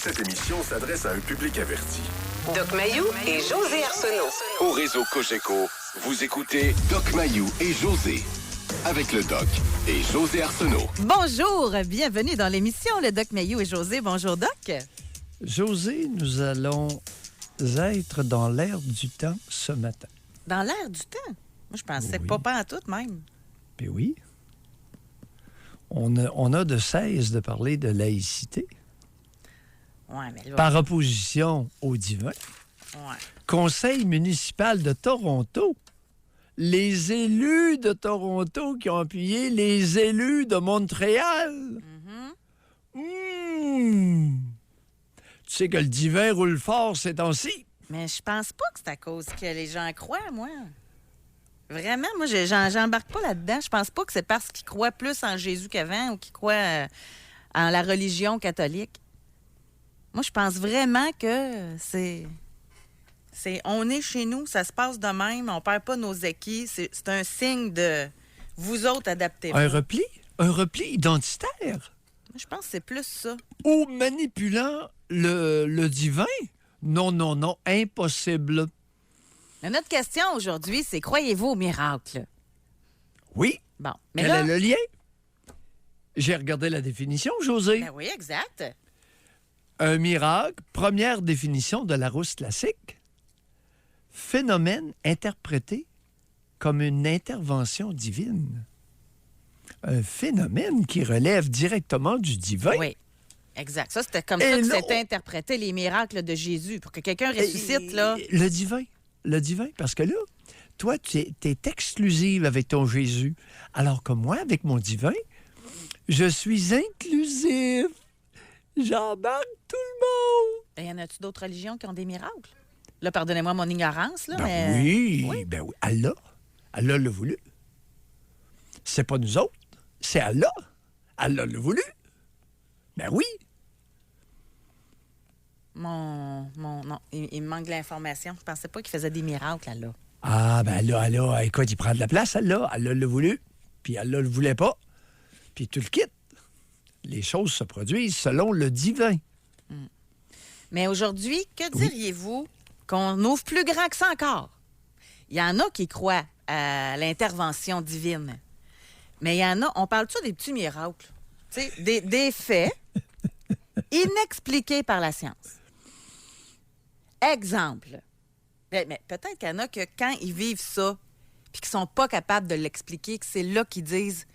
Cette émission s'adresse à un public averti. Doc Mayou et José Arsenault. Au réseau Cogeco, vous écoutez Doc Mayou et José. Avec le Doc et José Arsenault. Bonjour, bienvenue dans l'émission Le Doc Mayou et José. Bonjour, Doc. José, nous allons être dans l'air du temps ce matin. Dans l'air du temps? Moi, je pensais Oui. pas en tout, même. Puis oui. On a de cesse de parler de laïcité Ouais, mais là... par opposition au divin. Ouais. Conseil municipal de Toronto. Les élus de Toronto qui ont appuyé les élus de Montréal. Tu sais que le divin roule fort ces temps-ci. Mais je pense pas que c'est à cause que les gens croient, moi. Vraiment, moi, j'embarque pas là-dedans. Je pense pas que c'est parce qu'ils croient plus en Jésus qu'avant ou qu'ils croient en la religion catholique. Moi, je pense vraiment que on est chez nous, ça se passe de même, on perd pas nos acquis. C'est un signe de vous autres adaptez-vous. Un repli identitaire. Je pense que c'est plus ça. Ou manipulant le divin. Non, impossible. Mais notre question aujourd'hui, c'est croyez-vous au miracle? Oui. Bon, mais Quel là... est le lien? J'ai regardé la définition, José. Ben oui, exact. Un miracle, première définition de Larousse classique. Phénomène interprété comme une intervention divine. Un phénomène qui relève directement du divin. Oui, exact. Ça, c'était comme ça que c'était interprété, les miracles de Jésus. Pour que quelqu'un ressuscite, là... Le divin, parce que là, toi, tu es exclusive avec ton Jésus, alors que moi, avec mon divin, je suis inclusif. J'embarque tout le monde. Ben, y en a-tu d'autres religions qui ont des miracles? Là, pardonnez-moi mon ignorance, là, mais... Oui. Allah l'a voulu. C'est pas nous autres, c'est Allah. Allah l'a voulu. Ben oui. Non, il me manque de l'information. Je pensais pas qu'il faisait des miracles, là. Ah, ben Allah, écoute, il prend de la place, Allah. Allah l'a voulu, puis Allah le voulait pas. Puis tu le quittes. Les choses se produisent selon le divin. Mais aujourd'hui, que diriez-vous qu'on ouvre plus grand que ça encore? Il y en a qui croient à l'intervention divine. Mais il y en a, on parle-tu des petits miracles? Tu sais, des faits inexpliqués par la science. Exemple. Mais peut-être qu'il y en a que quand ils vivent ça, puis qu'ils sont pas capables de l'expliquer, que c'est là qu'ils disent,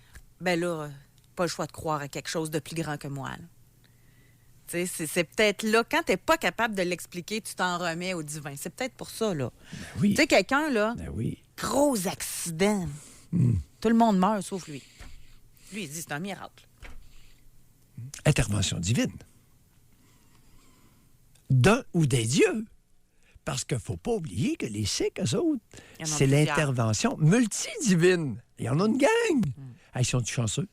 ben là, pas le choix de croire à quelque chose de plus grand que moi. Tu sais, c'est peut-être là, quand t'es pas capable de l'expliquer, tu t'en remets au divin. C'est peut-être pour ça, là. Ben oui. Tu sais, quelqu'un, là, Ben oui. gros accident. Tout le monde meurt, sauf lui. Lui, il dit, c'est un miracle. Intervention divine. D'un ou des dieux. Parce qu'il ne faut pas oublier que les Sikhs, eux autres, Il y en a c'est plusieurs. l'intervention multidivine. Il y en a une gang. Ils sont chanceux.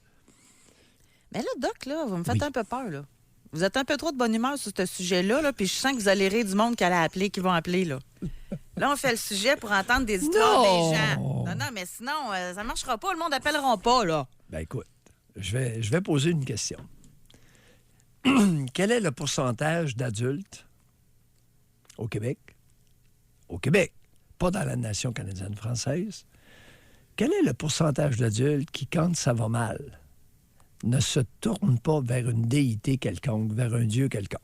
Mais là, Doc, là, vous me faites Oui. un peu peur, là. Vous êtes un peu trop de bonne humeur sur ce sujet-là, là, puis je sens que vous allez rire du monde qui vont appeler, là. Là, on fait le sujet pour entendre des histoires des gens. Non, mais sinon, ça marchera pas. Le monde n'appellera pas, là. Ben écoute, je vais poser une question. Quel est le pourcentage d'adultes au Québec? Au Québec, pas dans la nation canadienne-française. Quel est le pourcentage d'adultes qui, quand ça va mal, ne se tournent pas vers une déité quelconque, vers un dieu quelconque?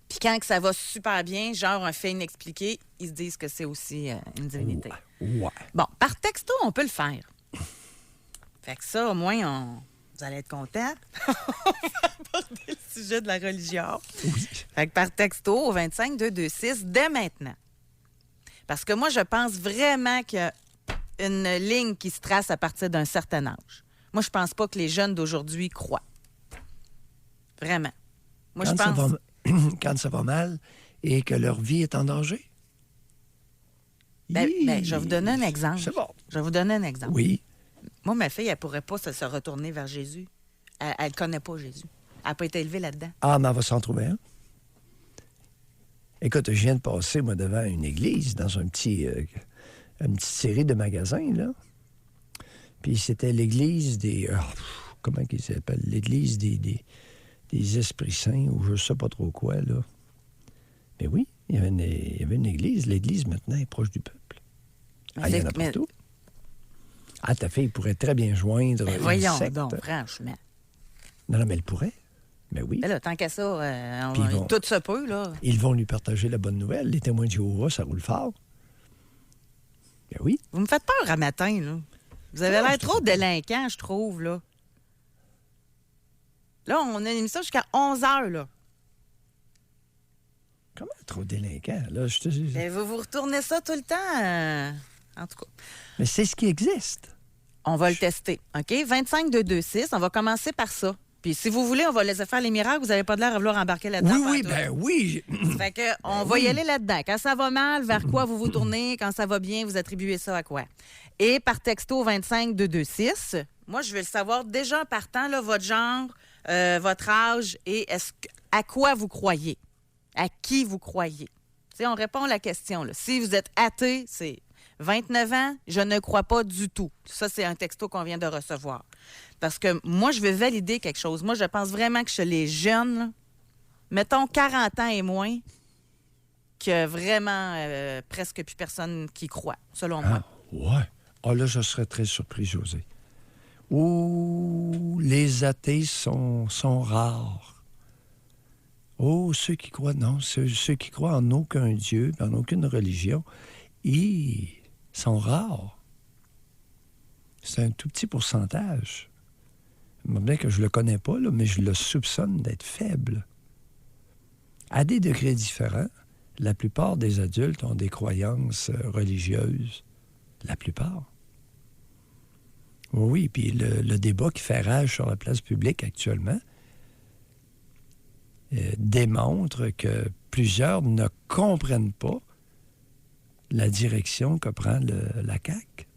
Puis quand que ça va super bien, genre un fait inexpliqué, ils se disent que c'est aussi une divinité. Ouais. Bon, par texto, on peut le faire. Fait que ça, au moins, vous allez être contents. On va aborder le sujet de la religion. Oui. Fait que par texto, au 25-226, dès maintenant. Parce que moi, je pense vraiment qu'il y a une ligne qui se trace à partir d'un certain âge. Moi, je pense pas que les jeunes d'aujourd'hui croient. Vraiment. Moi, je pense... Quand ça va mal et que leur vie est en danger? Ben, je vais vous donner un exemple. C'est bon. Je vais vous donner un exemple. Oui. Moi, ma fille, elle pourrait pas se retourner vers Jésus. Elle ne connaît pas Jésus. Elle n'a pas été élevée là-dedans. Ah, mais elle va s'en trouver un. Écoute, je viens de passer, moi, devant une église, dans une petite série de magasins, là. Puis c'était l'église des... comment ils s'appellent? L'église des esprits saints ou je ne sais pas trop quoi, là. Mais oui, il y avait une église. L'église, maintenant, est proche du peuple. Mais Il y en a mais- partout. Ta fille pourrait très bien joindre une Voyons secte. donc, franchement. Non, mais elle pourrait. Mais oui. Mais là, tant qu'à ça, Puis ils vont- tout se peut, là. Ils vont lui partager la bonne nouvelle. Les témoins de Jéhovah, ça roule fort. Ben oui. Vous me faites peur à matin, là. Vous avez Non, l'air je te trop fais pas. délinquant, je trouve, là. Là, on a une émission jusqu'à 11 h, là. Comment trop délinquant? Là, je te... Mais vous retournez ça tout le temps. En tout cas, Mais c'est ce qui existe. on va le tester, OK? 25-2-2-6, on va commencer par ça. Puis si vous voulez, on va laisser faire les miracles. Vous n'avez pas de l'air à vouloir embarquer là-dedans. Oui, pantoute. ben oui. Fait que on va y aller là-dedans. Quand ça va mal, vers quoi vous vous tournez? Quand ça va bien, vous attribuez ça à quoi? Et par texto 25-2-2-6, moi, je veux le savoir déjà en partant, là, votre genre, votre âge et à quoi vous croyez? À qui vous croyez? Tu sais, on répond à la question, là. Si vous êtes athée, c'est 29 ans, je ne crois pas du tout. Ça, c'est un texto qu'on vient de recevoir. Parce que moi, je veux valider quelque chose. Moi, je pense vraiment que chez les jeunes, là, mettons 40 ans et moins, que vraiment presque plus personne qui croit, selon moi. Ouais. Ah, là, je serais très surpris, José. Oh, les athées sont rares. Oh, ceux qui croient, non, ceux qui croient en aucun Dieu, en aucune religion, ils sont rares. C'est un tout petit pourcentage. Bien que je le connais pas, là, mais je le soupçonne d'être faible. À des degrés différents, la plupart des adultes ont des croyances religieuses. La plupart. Oui, puis le débat qui fait rage sur la place publique actuellement démontre que plusieurs ne comprennent pas la direction que prend la CAQ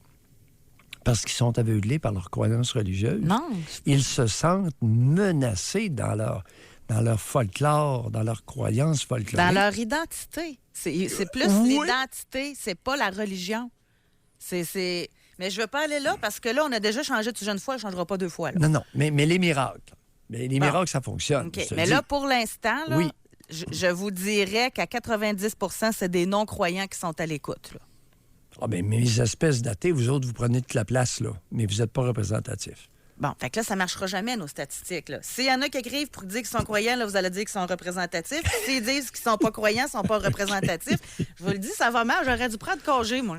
parce qu'ils sont aveuglés par leurs croyances religieuses. Non. Ils se sentent menacés dans leur folklore, dans leurs croyances folkloriques. Dans leur identité. C'est plus Oui. l'identité, c'est pas la religion. Mais je veux pas aller là parce que là, on a déjà changé une fois, on ne changera pas deux fois. Là. Non, mais les miracles. Mais les miracles, ça fonctionne. OK. je te Mais dis. là, pour l'instant, là, Oui. je vous dirais qu'à 90 c'est des non-croyants qui sont à l'écoute. Là. Ah, ben, mes espèces d'athées, vous autres, vous prenez toute la place, là. Mais vous n'êtes pas représentatifs. Bon, fait que là, ça ne marchera jamais, nos statistiques. Là. S'il y en a qui écrivent pour dire qu'ils sont croyants, là, vous allez dire qu'ils sont représentatifs. S'ils disent qu'ils sont pas croyants, ils sont pas représentatifs, je vous le dis, ça va mal. J'aurais dû prendre congé, moi.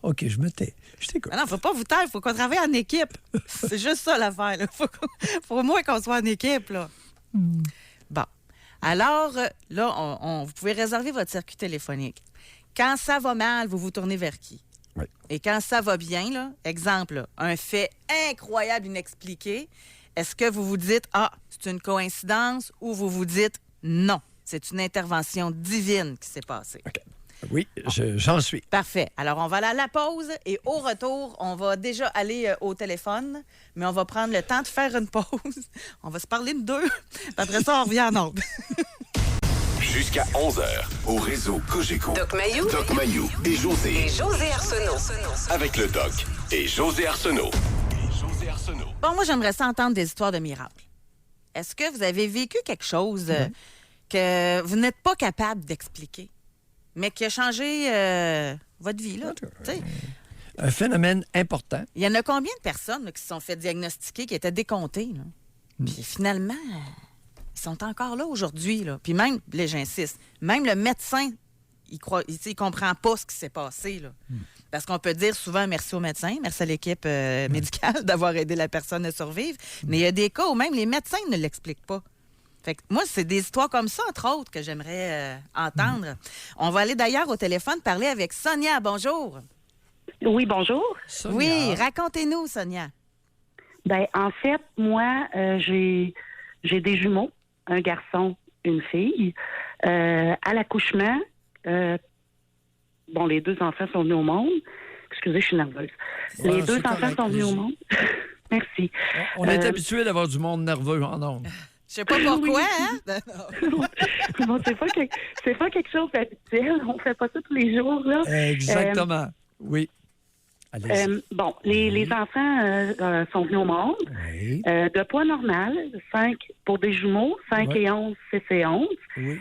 OK, je me tais. Je t'écoute. Ah non, faut pas vous taire, faut qu'on travaille en équipe. C'est juste ça l'affaire. Là. Faut au moins qu'on soit en équipe. Là. Bon. Alors, là, vous pouvez réserver votre circuit téléphonique. Quand ça va mal, vous vous tournez vers qui? Oui. Et quand ça va bien, là, exemple, là, un fait incroyable, inexpliqué, est-ce que vous vous dites, ah, c'est une coïncidence ou vous vous dites, non, c'est une intervention divine qui s'est passée? OK. Oui, j'en suis. Parfait. Alors, on va aller à la pause et au retour, on va déjà aller au téléphone, mais on va prendre le temps de faire une pause. On va se parler de deux. Puis après ça, on revient en ordre. Jusqu'à 11h, au réseau Cogeco. Doc Mayou. Doc Mayou et José. Et José Arsenault. Avec le Doc et José Arsenault. Bon, moi, j'aimerais ça entendre des histoires de miracles. Est-ce que vous avez vécu quelque chose que vous n'êtes pas capable d'expliquer, mais qui a changé votre vie, là? Tu sais, Un phénomène important. il y en a combien de personnes là, qui se sont fait diagnostiquer, qui étaient décomptées, là? Puis finalement, ils sont encore là aujourd'hui, là. Puis même, là, j'insiste, même le médecin, il comprend pas ce qui s'est passé, là. Parce qu'on peut dire souvent merci au médecin, merci à l'équipe médicale d'avoir aidé la personne à survivre. Mais il y a des cas où même les médecins ne l'expliquent pas. Fait que moi, c'est des histoires comme ça, entre autres, que j'aimerais entendre. On va aller d'ailleurs au téléphone parler avec Sonia. Bonjour. Oui, bonjour. Sonia. Oui, racontez-nous, Sonia. Ben, en fait, moi, j'ai des jumeaux, un garçon, une fille. À l'accouchement, les deux enfants sont venus au monde. Excusez, je suis nerveuse. Ouais, Les deux c'est enfants correct, sont venus au allez-y. monde. Merci. On est habitué d'avoir du monde nerveux en ondes. Je sais pas pourquoi, hein? Bon, c'est pas quelque chose d'habituel. On fait pas ça tous les jours, là. Exactement. Oui. Allez-y. Bon, les enfants sont venus au monde. Oui. De poids normal, 5 pour des jumeaux, 5 Ouais. et 11, 6 et 11. Oui.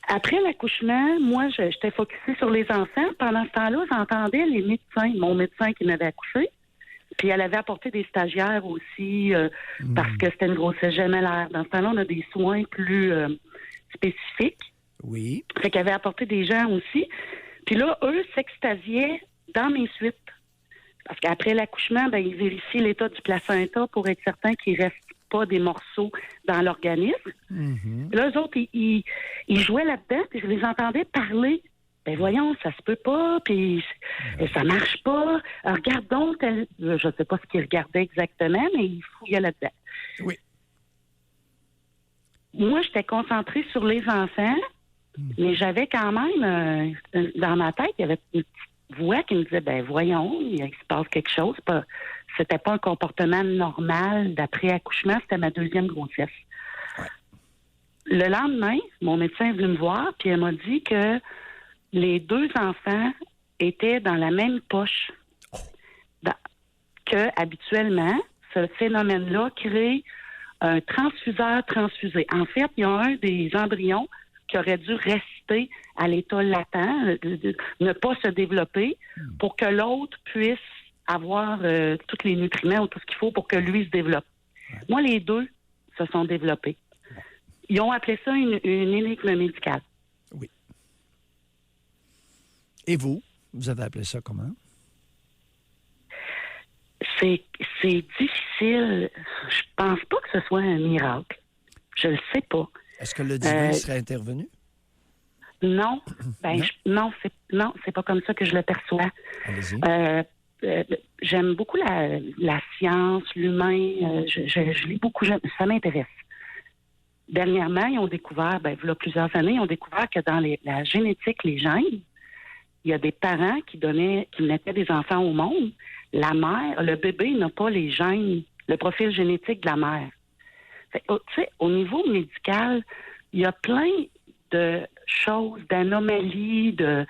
Après l'accouchement, moi, j'étais focusée sur les enfants. Pendant ce temps-là, j'entendais les médecins, mon médecin qui m'avait accouché. Puis elle avait apporté des stagiaires aussi parce que c'était une grossesse gemellaire. Dans ce temps-là, on a des soins plus spécifiques. Oui. Fait qu'elle avait apporté des gens aussi. Puis là, eux s'extasiaient dans mes suites. Parce qu'après l'accouchement, ben, ils vérifient l'état du placenta pour être certain qu'il ne reste pas des morceaux dans l'organisme. Mhm. Là, eux autres, ils jouaient là-dedans, puis je les entendais parler. Ben voyons, ça se peut pas, puis ça marche pas. Alors, regarde donc, je ne sais pas ce qu'ils regardaient exactement, mais ils fouillaient là-dedans. Oui. Moi, j'étais concentrée sur les enfants, mais j'avais quand même, dans ma tête, il y avait une petite voix qui me disait, ben voyons, il se passe quelque chose. C'était pas un comportement normal d'après-accouchement, c'était ma deuxième grossesse. Le lendemain, mon médecin est venu me voir, puis elle m'a dit que les 2 enfants étaient dans la même poche. Que habituellement, ce phénomène-là crée un transfuseur transfusé. En fait, il y a un des embryons qui aurait dû rester à l'état latent, ne pas se développer, pour que l'autre puisse avoir tous les nutriments ou tout ce qu'il faut pour que lui se développe. Moi, les 2 se sont développés. Ils ont appelé ça une énigme médicale. Oui. Et vous avez appelé ça comment? C'est difficile. Je pense pas que ce soit un miracle. Je le sais pas. Est-ce que le divin serait intervenu? Non. Non? Non, c'est pas comme ça que je le perçois. Allez-y. J'aime beaucoup la science, l'humain. Je lis beaucoup. Ça m'intéresse. Dernièrement, ils ont découvert, il y a plusieurs années, ils ont découvert que dans la génétique, les gènes, il y a des parents qui mettaient des enfants au monde. La mère, le bébé n'a pas les gènes, le profil génétique de la mère. Tu sais, au niveau médical, il y a plein de choses, d'anomalies, de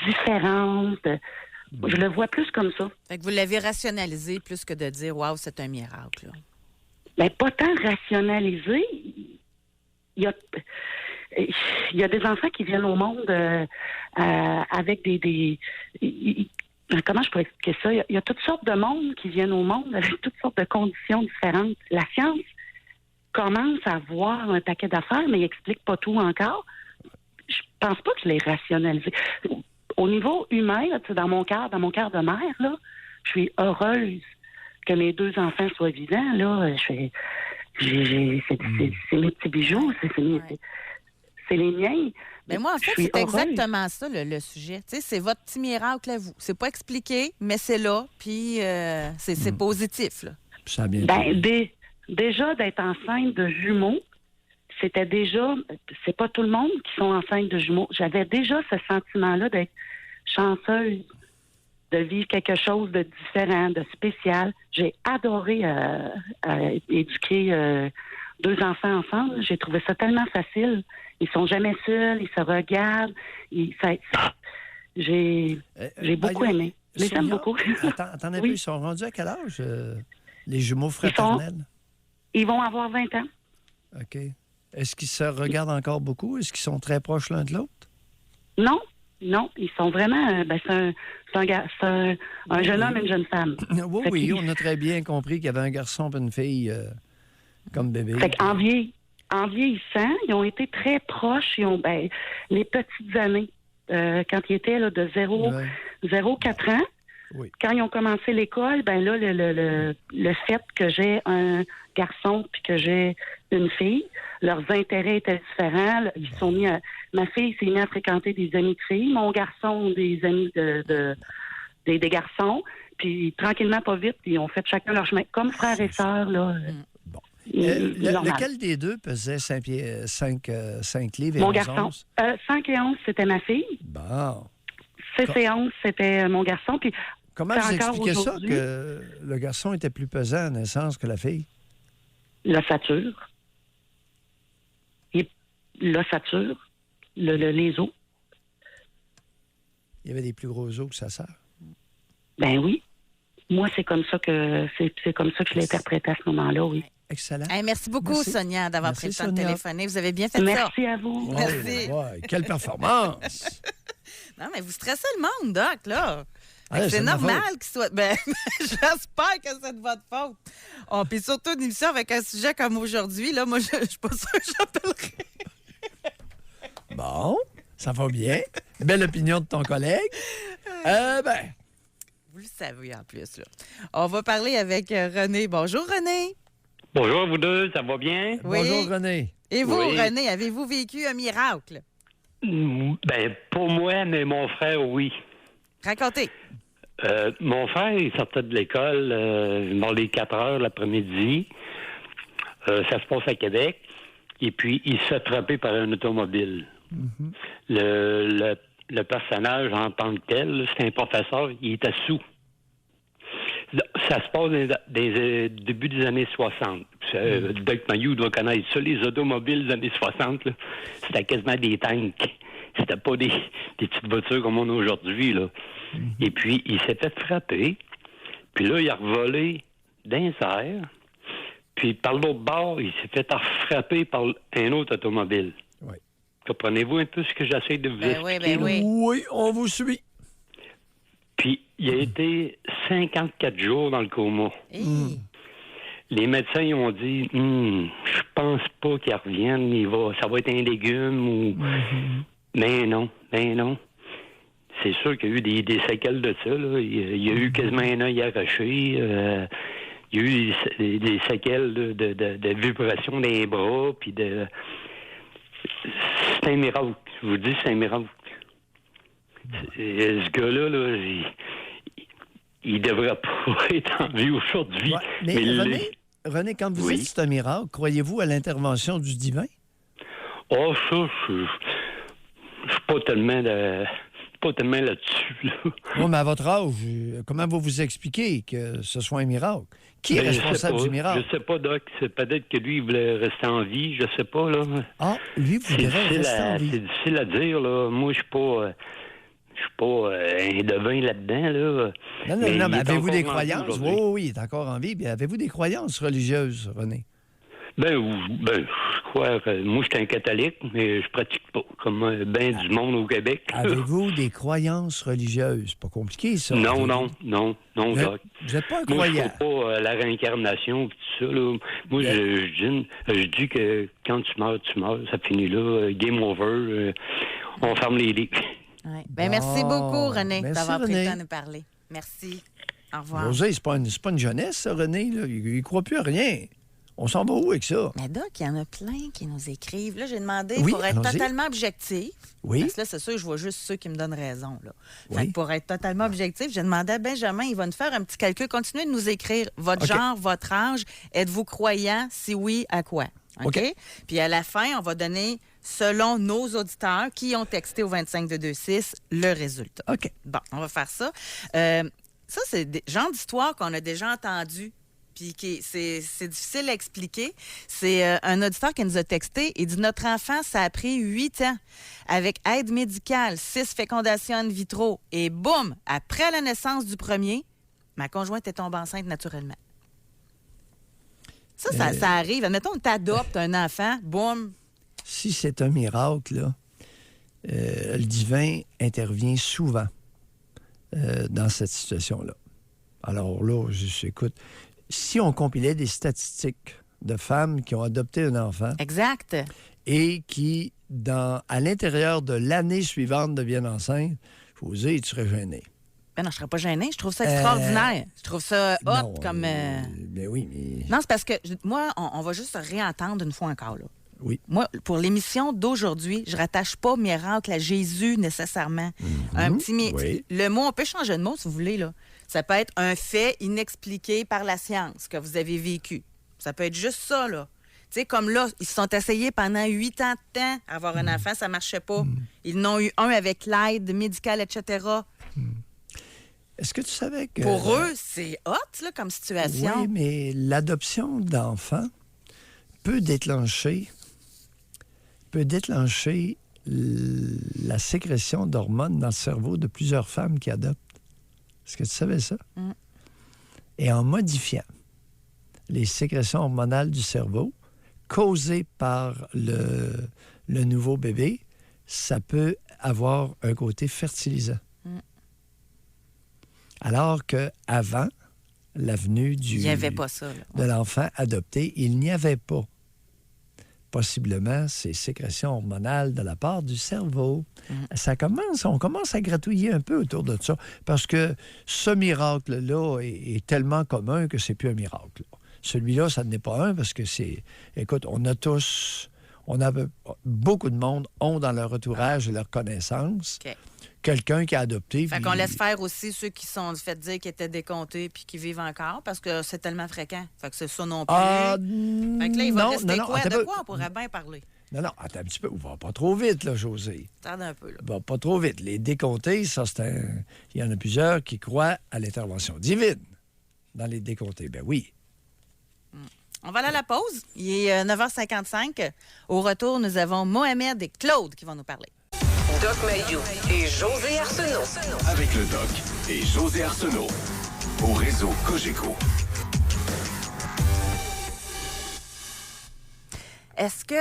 différences. Je le vois plus comme ça. Fait que vous l'avez rationalisé plus que de dire « Wow, c'est un miracle ». Mais pas tant rationalisé. Il y a des enfants qui viennent au monde avec comment je pourrais expliquer ça? Il y a toutes sortes de mondes qui viennent au monde avec toutes sortes de conditions différentes. La science commence à voir un paquet d'affaires, mais il n'explique pas tout encore. Je pense pas que je l'ai rationalisé. Au niveau humain, là, dans mon cœur de mère, là, je suis heureuse que mes 2 enfants soient vivants. Là, c'est mes petits bijoux, c'est les miens. Mais moi, en fait, c'est exactement ça, le sujet. Tu sais, c'est votre petit miracle à vous. C'est pas expliqué, mais c'est là, puis c'est positif, là. Ça a bien été. Déjà, d'être enceinte de jumeaux, c'était déjà... C'est pas tout le monde qui sont enceintes de jumeaux. J'avais déjà ce sentiment-là d'être chanceuse, de vivre quelque chose de différent, de spécial. J'ai adoré éduquer 2 enfants ensemble. J'ai trouvé ça tellement facile. Ils sont jamais seuls, ils se regardent. J'ai beaucoup aimé. Je les aime beaucoup. Attends un peu, Oui. ils sont rendus à quel âge, les jumeaux fraternels? Ils vont avoir 20 ans. OK. Est-ce qu'ils se regardent encore beaucoup? Est-ce qu'ils sont très proches l'un de l'autre? Non, ils sont vraiment... c'est un jeune homme et une jeune femme. Oui, on a très bien compris qu'il y avait un garçon et une fille comme bébé. Fait qu'en vieillissant, ils ont été très proches. Ils ont, les petites années, quand ils étaient là, de 0-4 ans, oui. Quand ils ont commencé l'école, le fait que j'ai un garçon puis que j'ai une fille, leurs intérêts étaient différents. Ils sont mis ma fille s'est mise à fréquenter des amis de filles, mon garçon des amis des garçons. Puis tranquillement, pas vite, ils ont fait chacun leur chemin, comme frères et sœurs là. Bon. Normal. Lequel des 2 pesait 5 livres et Mon 11 garçon. onces? 5 et 11, c'était ma fille. Bon. 6 et 11, c'était mon garçon. Puis Comment vous expliquez ça que le garçon était plus pesant à naissance que la fille? L'ossature. L'ossature. Les os. Il y avait des plus gros os que sa sœur. Ben oui. Moi, c'est comme ça que je l'ai interprété à ce moment-là, oui. Excellent. Hey, merci beaucoup, Merci. Sonia, d'avoir Merci, pris le temps de Sonia. téléphoner. Vous avez bien fait ça. Merci à vous. Merci. Ouais, quelle performance! Non, mais vous stressez le monde, Doc, là. Ah, c'est c'est de ma normal faute. qu'il soit. Ben, j'espère que c'est de votre faute. Oh, puis surtout une émission avec un sujet comme aujourd'hui, là, moi, je suis pas sûre que j'appellerai. Bon, ça va bien. Belle opinion de ton collègue. Ben, Vous le savez en plus, là. On va parler avec René. Bonjour, René. Bonjour vous deux, ça va bien? Oui. bonjour René. Et vous, Oui. René, avez-vous vécu un miracle? Ben, pour moi, mais mon frère, oui. Racontez. Mon frère, il sortait de l'école dans les 4 heures l'après-midi. Ça se passe à Québec. Et puis, il se fait frapper par un automobile. Le personnage en tant que tel, là, c'est un professeur, il était sous. Ça se passe des début des années 60. Doc Mayou doit connaître ça. Les automobiles des années 60, là, c'était quasiment des tanks. C'était pas des petites voitures comme on a aujourd'hui, là. Et puis, il s'est fait frapper. Puis là, il a revolé d'un air. Puis, par l'autre bord, il s'est fait frapper par un autre automobile. Oui. Comprenez-vous un peu ce que j'essaie de vous expliquer? Ben oui. Oui, on vous suit. Puis, il a été 54 jours dans le coma. Hey. Les médecins ils ont dit, je pense pas qu'il revienne, ça va être un légume ou... Mais non. C'est sûr qu'il y a eu des séquelles de ça, là. Il y a eu quasiment un œil arraché. Il y a eu des séquelles de vibration des bras, puis de... C'est un miracle. Je vous dis, c'est un miracle. Ce gars-là, là, il devrait pas être en vie aujourd'hui. Ouais, mais René, quand vous dites que c'est un miracle, croyez-vous à l'intervention du divin? Oh, ça, je suis pas tellement là-dessus, là. Oui, mais à votre âge, comment vous expliquez que ce soit un miracle? Qui est Ben, responsable du miracle? Je sais pas, Doc. C'est peut-être que lui, il voulait rester en vie. Je sais pas, là. Ah, lui, vous C'est voudrez difficile, rester en vie. c'est difficile à dire, là. Moi, je suis pas un devin là-dedans, là. Non, il mais est avez-vous des encore en vie croyances? aujourd'hui. Oui, il est encore en vie. Bien, avez-vous des croyances religieuses, René? Je crois. Moi, je suis un catholique, mais je pratique pas, comme ben du monde au Québec. Avez-vous des croyances religieuses? Pas compliqué, ça. Non, Vous Doc. n'êtes pas un Moi, je croyant. crois pas à la réincarnation et tout ça, là. Moi, je dis que quand tu meurs, ça finit là. Game over. On ferme les livres. Ouais. Ben, merci beaucoup, René, Merci, d'avoir pris René. le temps de nous parler. Merci. Au revoir. José, c'est pas une jeunesse, ça, René. Là. Il croit plus à rien. On s'en va où avec ça? Mais Doc, il y en a plein qui nous écrivent. Là, j'ai demandé Oui, pour être allons-y. totalement objectif. Oui. Parce que là, c'est sûr, je vois juste ceux qui me donnent raison. Là. Fait Oui. que pour être totalement objectif, j'ai demandé à Benjamin, il va nous faire un petit calcul. Continuez de nous écrire votre OK. genre, votre âge. Êtes-vous croyant? Si oui, à quoi? OK? OK. Puis à la fin, on va donner, selon nos auditeurs qui ont texté au 25-226, le résultat. OK. Bon, on va faire ça. Ça, c'est des genres d'histoires qu'on a déjà entendues. Puis c'est difficile à expliquer. C'est un auditeur qui nous a texté. Il dit, notre enfant, ça a pris 8 ans avec aide médicale, 6 fécondations in vitro. Et boum, après la naissance du premier, ma conjointe est tombée enceinte naturellement. Ça arrive. Admettons, on t'adopte un enfant, boum. Si c'est un miracle, là, le divin intervient souvent dans cette situation-là. Alors là, écoute, si on compilait des statistiques de femmes qui ont adopté un enfant Exact. et qui, à l'intérieur de l'année suivante, deviennent enceintes, je vous dire, tu serais gêné. Ben non, je ne serais pas gênée. Je trouve ça extraordinaire. Je trouve ça hot Non, comme... Ben oui, mais... Non, c'est parce que moi, on va juste se réentendre une fois encore, là. Oui. Moi, pour l'émission d'aujourd'hui, je rattache pas miracle à Jésus nécessairement. Un petit oui. Le mot, on peut changer de mot si vous voulez, là. Ça peut être un fait inexpliqué par la science que vous avez vécu. Ça peut être juste ça, là. Tu sais, comme là, ils se sont essayés pendant 8 ans de temps à avoir un enfant, ça marchait pas. Ils n'ont eu un avec l'aide médicale, etc. Est-ce que tu savais que... Pour eux, c'est hot, là, comme situation. Oui, mais l'adoption d'enfants peut déclencher la sécrétion d'hormones dans le cerveau de plusieurs femmes qui adoptent. Est-ce que tu savais ça? Mm. Et en modifiant les sécrétions hormonales du cerveau causées par le nouveau bébé, ça peut avoir un côté fertilisant. Mm. Alors qu'avant la venue Il n'y avait pas ça. de l'enfant adopté, il n'y avait pas possiblement ces sécrétions hormonales de la part du cerveau. On commence à gratouiller un peu autour de ça, parce que ce miracle-là est tellement commun que c'est plus un miracle. Celui-là, ça n'est pas un, parce que écoute, beaucoup de monde ont dans leur entourage et leur connaissance OK. quelqu'un qui a adopté. Fait qu'on laisse faire aussi ceux qui sont fait dire qu'ils étaient décomptés puis qui vivent encore, parce que c'est tellement fréquent. Fait que c'est ça non plus. Fait que là, il va rester quoi? De quoi on pourrait bien parler? Non, attends un petit peu. On va pas trop vite, là, José. Tarde un peu, là. Va pas trop vite. Les décomptés, ça, il y en a plusieurs qui croient à l'intervention divine dans les décomptés. Ben oui. On va aller à la pause. Il est 9h55. Au retour, nous avons Mohamed et Claude qui vont nous parler. Doc Mayou et José Arsenault. Avec le Doc et José Arsenault. Au réseau Cogeco. Est-ce que...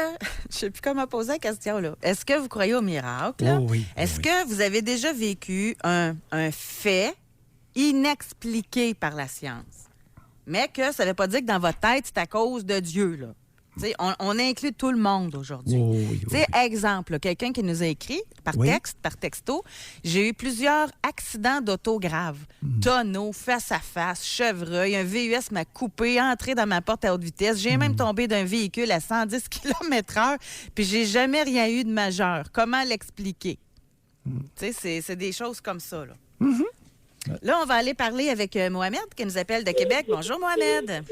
Je sais plus comment poser la question, là. Est-ce que vous croyez au miracle? Oh oui. Est-ce que vous avez déjà vécu un fait inexpliqué par la science? Mais que ça ne veut pas dire que dans votre tête, c'est à cause de Dieu, là. T'sais, on inclut tout le monde aujourd'hui. Oh oui. Exemple, là, quelqu'un qui nous a écrit par Oui. texte, par texto, j'ai eu plusieurs accidents d'auto graves. Tonneaux, face à face, chevreuil, un VUS m'a coupé, entré dans ma porte à haute vitesse. J'ai même tombé d'un véhicule à 110 km/h, puis j'ai jamais rien eu de majeur. Comment l'expliquer? C'est des choses comme ça, là. Là, on va aller parler avec Mohamed, qui nous appelle de Québec. Bonjour, Mohamed.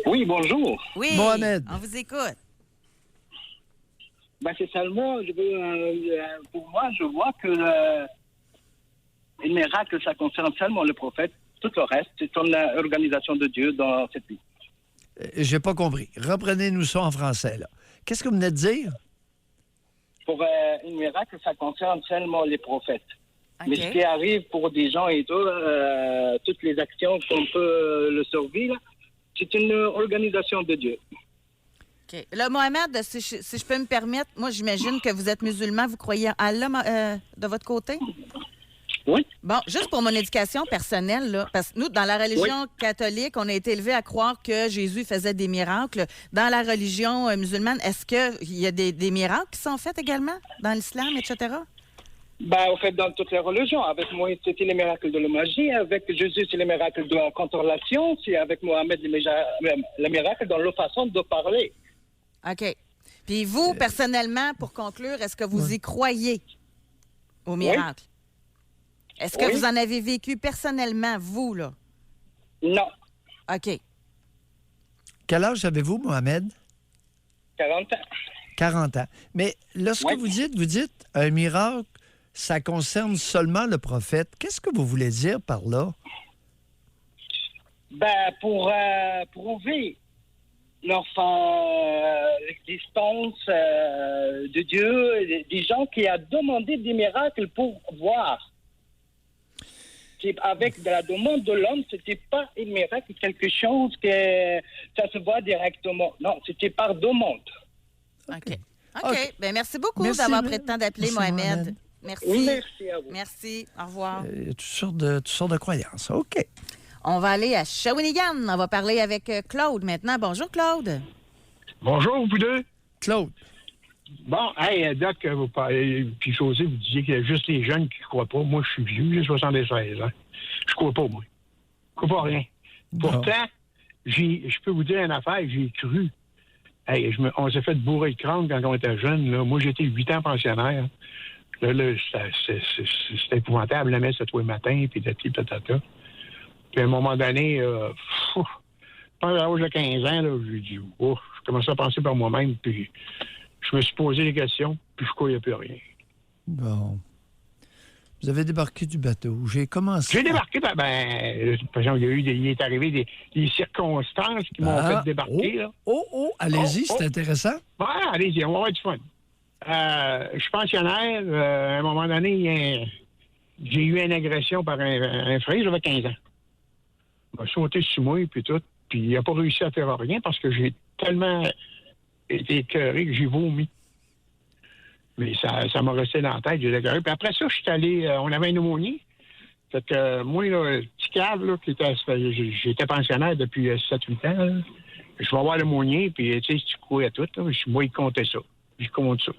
Oui, bonjour. Oui, Mohamed. on vous écoute. Ben, c'est seulement, pour moi, je vois que le miracle, ça concerne seulement le prophète. Tout le reste, c'est une organisation de Dieu dans cette vie. J'ai pas compris. Reprenez-nous ça en français, là. Qu'est-ce que vous venez de dire? Pour un miracle, ça concerne seulement les prophètes. OK. Mais ce qui arrive pour des gens et tout, toutes les actions qu'on peut le survivre, c'est une organisation de Dieu. OK. Là, Mohamed, si je peux me permettre, moi, j'imagine que vous êtes musulman, vous croyez en Allah de votre côté? Oui. Bon, juste pour mon éducation personnelle, là, parce que nous, dans la religion catholique, on a été élevés à croire que Jésus faisait des miracles. Dans la religion musulmane, est-ce qu'il y a des miracles qui sont faits également dans l'islam, etc.? Ben, au fait, dans toutes les religions, avec Moïse, c'était les miracles de la magie. Avec Jésus, c'est les miracles contre la science. Et avec Mohamed, les miracles dans leur façon de parler. OK. Puis vous, personnellement, pour conclure, est-ce que vous y croyez au miracle? Est-ce que vous en avez vécu personnellement, vous, là? Non. OK. Quel âge avez-vous, Mohamed? 40 ans. 40 ans. Mais lorsque vous dites un miracle, ça concerne seulement le prophète. Qu'est-ce que vous voulez dire par là? Ben, pour prouver l'existence de Dieu, des gens qui ont demandé des miracles pour voir. Avec de la demande de l'homme, c'était pas un miracle, quelque chose que ça se voit directement. Non, c'était par demande. OK. OK. Bien, merci beaucoup Merci, d'avoir pris le temps d'appeler, merci, Mohamed. Mohamed. Merci. Oui, merci à vous. Merci. Au revoir. Il y a toutes sortes de croyances. OK. On va aller à Shawinigan. On va parler avec Claude maintenant. Bonjour, Claude. Bonjour, vous deux. Claude. Bon, hey, Doc, vous parlez, puis José, vous disiez qu'il y a juste les jeunes qui ne croient pas. Moi, je suis vieux, j'ai 76 ans. Je crois pas, moi. Je crois pas à rien. Pourtant, je peux vous dire une affaire, j'ai cru. Hey, on s'est fait bourrer le crâne quand on était jeune. Là. Moi, j'étais 8 ans pensionnaire. Là, c'est épouvantable, la messe à tous les matins, puis tatata. Puis à un moment donné, je pense à l'âge de 15 ans, là, j'ai dit, oh, je commençais à penser par moi-même, puis je me suis posé des questions, puis je croyais plus à rien. Bon. Vous avez débarqué du bateau. J'ai commencé. J'ai débarqué, par exemple, il est arrivé des circonstances qui m'ont fait débarquer. Là. Allez-y, c'est intéressant. Ouais, allez-y, on va avoir du fun. Je suis pensionnaire. À un moment donné, il j'ai eu une agression par un frère, j'avais 15 ans. Il m'a sauté sur moi, puis tout. Puis il n'a pas réussi à faire rien parce que j'ai tellement été écœuré que j'ai vomi. Mais ça m'a resté dans la tête, j'ai écœuré. Puis après ça, je suis allé... on avait un aumônier. Fait que moi, là, petit cave, là, j'étais pensionnaire depuis 7-8 ans. Là. Je vais voir l'aumônier, puis tu sais, si tu courais tout, là, moi, il comptait ça. Je compte ça.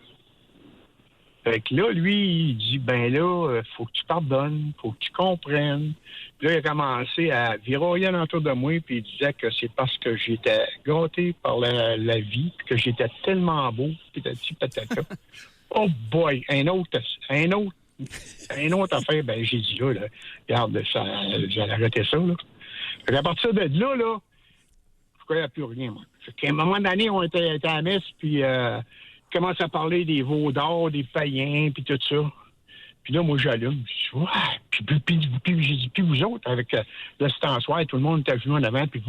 Fait que là, lui, il dit, ben là, faut que tu pardonnes, faut que tu comprennes. Puis là, il a commencé à viroyer autour de moi, puis il disait que c'est parce que j'étais gâté par la vie, que j'étais tellement beau, petit patata. Oh boy, un autre affaire, ben j'ai dit là, regarde, j'allais arrêter ça, là. Fait qu'à partir de là, je ne croyais plus rien, moi. Fait qu'à un moment donné, on était à la messe, puis commence à parler des veaux d'or, des païens, puis tout ça. Puis là, moi, j'allume. Je dis, ouais. Puis j'ai dit, puis vous autres, avec le stensoir, tout le monde est à genoux en avant, puis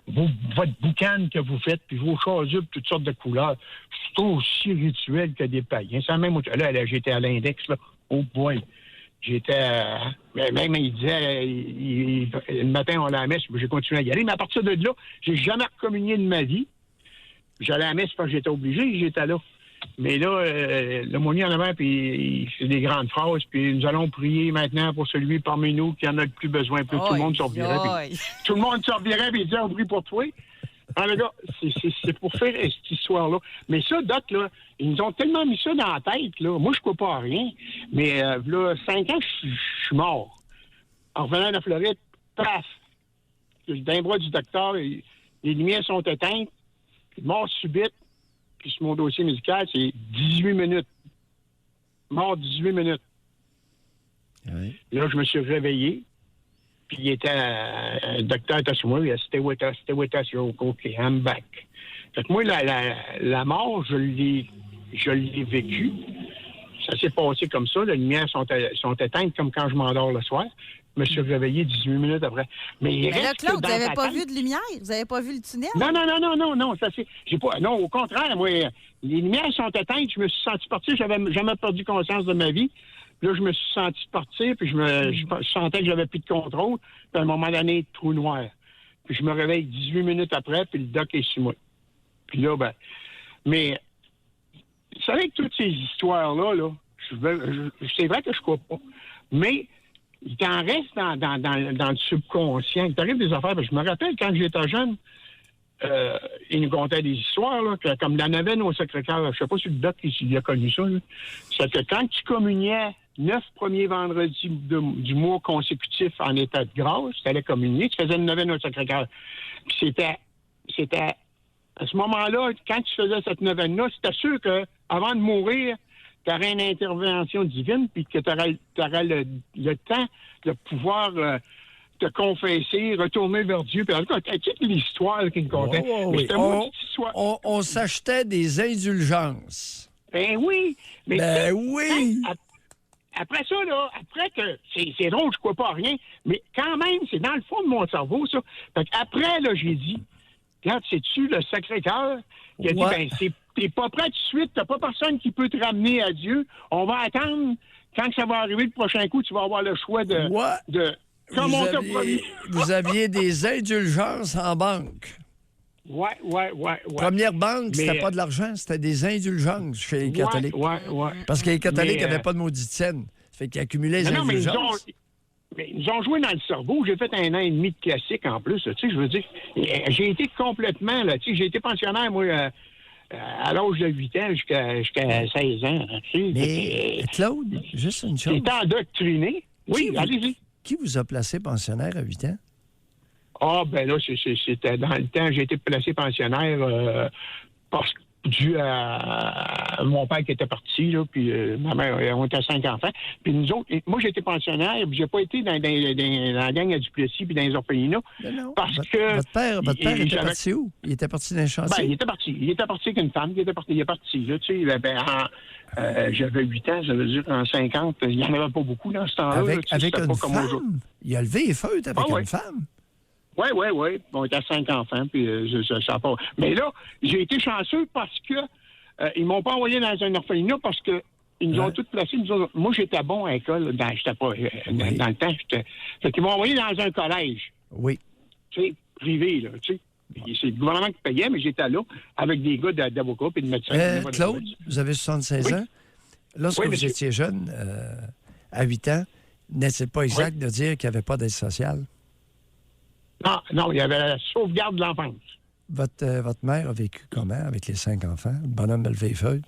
votre boucane que vous faites, puis vos chasubles, toutes sortes de couleurs, c'est aussi rituel que des païens. C'est la même... Là, j'étais à l'index, là. Oh boy. J'étais... même, il disait... le matin, on allait à la messe, j'ai continué à y aller. Mais à partir de là, j'ai jamais recommunié de ma vie. J'allais à la messe parce que j'étais obligé, j'étais là. Mais là, l'aumônier en avant, puis il fait des grandes phrases, puis nous allons prier maintenant pour celui parmi nous qui en a le plus besoin. Puis tout le monde sortirait. Tout le monde sortirait, puis il disait, on prie pour toi. Alors, les gars, c'est pour faire cette histoire-là. Mais ça, Doc, là, ils nous ont tellement mis ça dans la tête, là. Moi, je ne crois pas à rien. Mais là, 5 ans, je suis mort. En revenant de la Floride, paf! D'un bras du docteur, les lumières sont éteintes, mort subite. Puis sur mon dossier médical, c'est 18 minutes. Mort 18 minutes. Oui. Là, je me suis réveillé. Puis il était... le docteur était sur moi. Il a dit, stay with us, you're okay, I'm back. Fait que moi, la mort, je l'ai vécue. Ça s'est passé comme ça. Les lumières sont éteintes comme quand je m'endors le soir. Je me suis réveillé 18 minutes après. Mais là, Claude, vous n'avez pas vu de lumière? Vous n'avez pas vu le tunnel? Non. Ça, j'ai pas, non, au contraire, moi, les lumières sont éteintes. Je me suis senti partir. J'avais jamais perdu conscience de ma vie. Là, je me suis senti partir, puis je sentais que j'avais plus de contrôle. Puis à un moment donné, trou noir. Puis je me réveille 18 minutes après, puis le doc est sur moi. Puis là, ben... Mais, vous savez que toutes ces histoires-là, là, c'est vrai que je crois pas. Mais... il t'en reste dans le subconscient. Il t'arrive des affaires. Je me rappelle, quand j'étais jeune, il nous contait des histoires, là, comme la neuvaine au Sacré-Cœur. Je ne sais pas si le doc il a connu ça. C'est que quand tu communiais 9 premiers vendredis du mois consécutif en état de grâce, tu allais communier, tu faisais une neuvaine au Sacré-Cœur. Puis c'était à ce moment-là, quand tu faisais cette neuvaine-là, c'était sûr qu'avant de mourir, tu aurais une intervention divine, puis que tu aurais le temps de pouvoir te confesser, retourner vers Dieu. Puis en tout cas, toute l'histoire qu'il me contait. Oui. On s'achetait des indulgences. Ben oui. Mais oui. Après ça, là, après que... C'est drôle, je crois pas à rien, mais quand même, c'est dans le fond de mon cerveau, ça. Fait qu'après, là, j'ai dit, regarde, c'est-tu le Sacré-Cœur qui a dit, ben, t'es pas prêt tout de suite, t'as pas personne qui peut te ramener à Dieu. On va attendre, quand ça va arriver le prochain coup, tu vas avoir le choix de comme on t'a promis. Vous aviez des indulgences en banque. Ouais. Première banque, c'était pas de l'argent, c'était des indulgences chez les catholiques. Ouais. Parce que les catholiques n'avaient pas de mauditienne. Ça fait qu'ils accumulaient les indulgences. Mais ils nous ont joué dans le cerveau. J'ai fait 1 an et demi de classique en plus. Tu sais, je veux dire, j'ai été complètement... Là, tu sais, j'ai été pensionnaire, moi... à l'âge de 8 ans jusqu'à 16 ans. Tu sais, mais Claude, juste une chose. J'étais endoctriné. Oui, allez-y. Qui vous a placé pensionnaire à 8 ans? Ah, ben là, c'était dans le temps, j'ai été placé pensionnaire parce que dû à mon père qui était parti, là, puis ma mère, on était 5 enfants. Puis nous autres, moi, j'étais pensionnaire, puis j'ai pas été dans la gang à Duplessis puis dans les orphelinats. Non. Parce que... Votre père était parti où? Il était parti dans les chantiers? Ben, il était parti avec une femme. Il est parti, là, tu sais. J'avais 8 ans, ça veut dire en 50. Il n'y en avait pas beaucoup dans ce temps-là. Avec une femme? Il a levé les feutres avec une femme? Oui. On était 5 enfants, puis ça pas... Mais là, j'ai été chanceux parce que ils m'ont pas envoyé dans un orphelinat parce que Ils nous Ouais. ont tous placés. Moi, j'étais bon à l'école. J'étais pas... Dans le temps, Fait qu'ils m'ont envoyé dans un collège, Oui. tu sais, privé, là, tu sais. C'est le gouvernement qui payait, mais j'étais là avec des gars d'avocats et de médecins. Claude, vous avez 76 ans. Lorsque Oui, vous monsieur. étiez jeune, à 8 ans, n'est-il pas exact de dire qu'il n'y avait pas d'aide sociale? Non, il y avait la sauvegarde de l'enfance. Votre mère a vécu comment avec les 5 enfants? Le bonhomme Belleville-Feuille?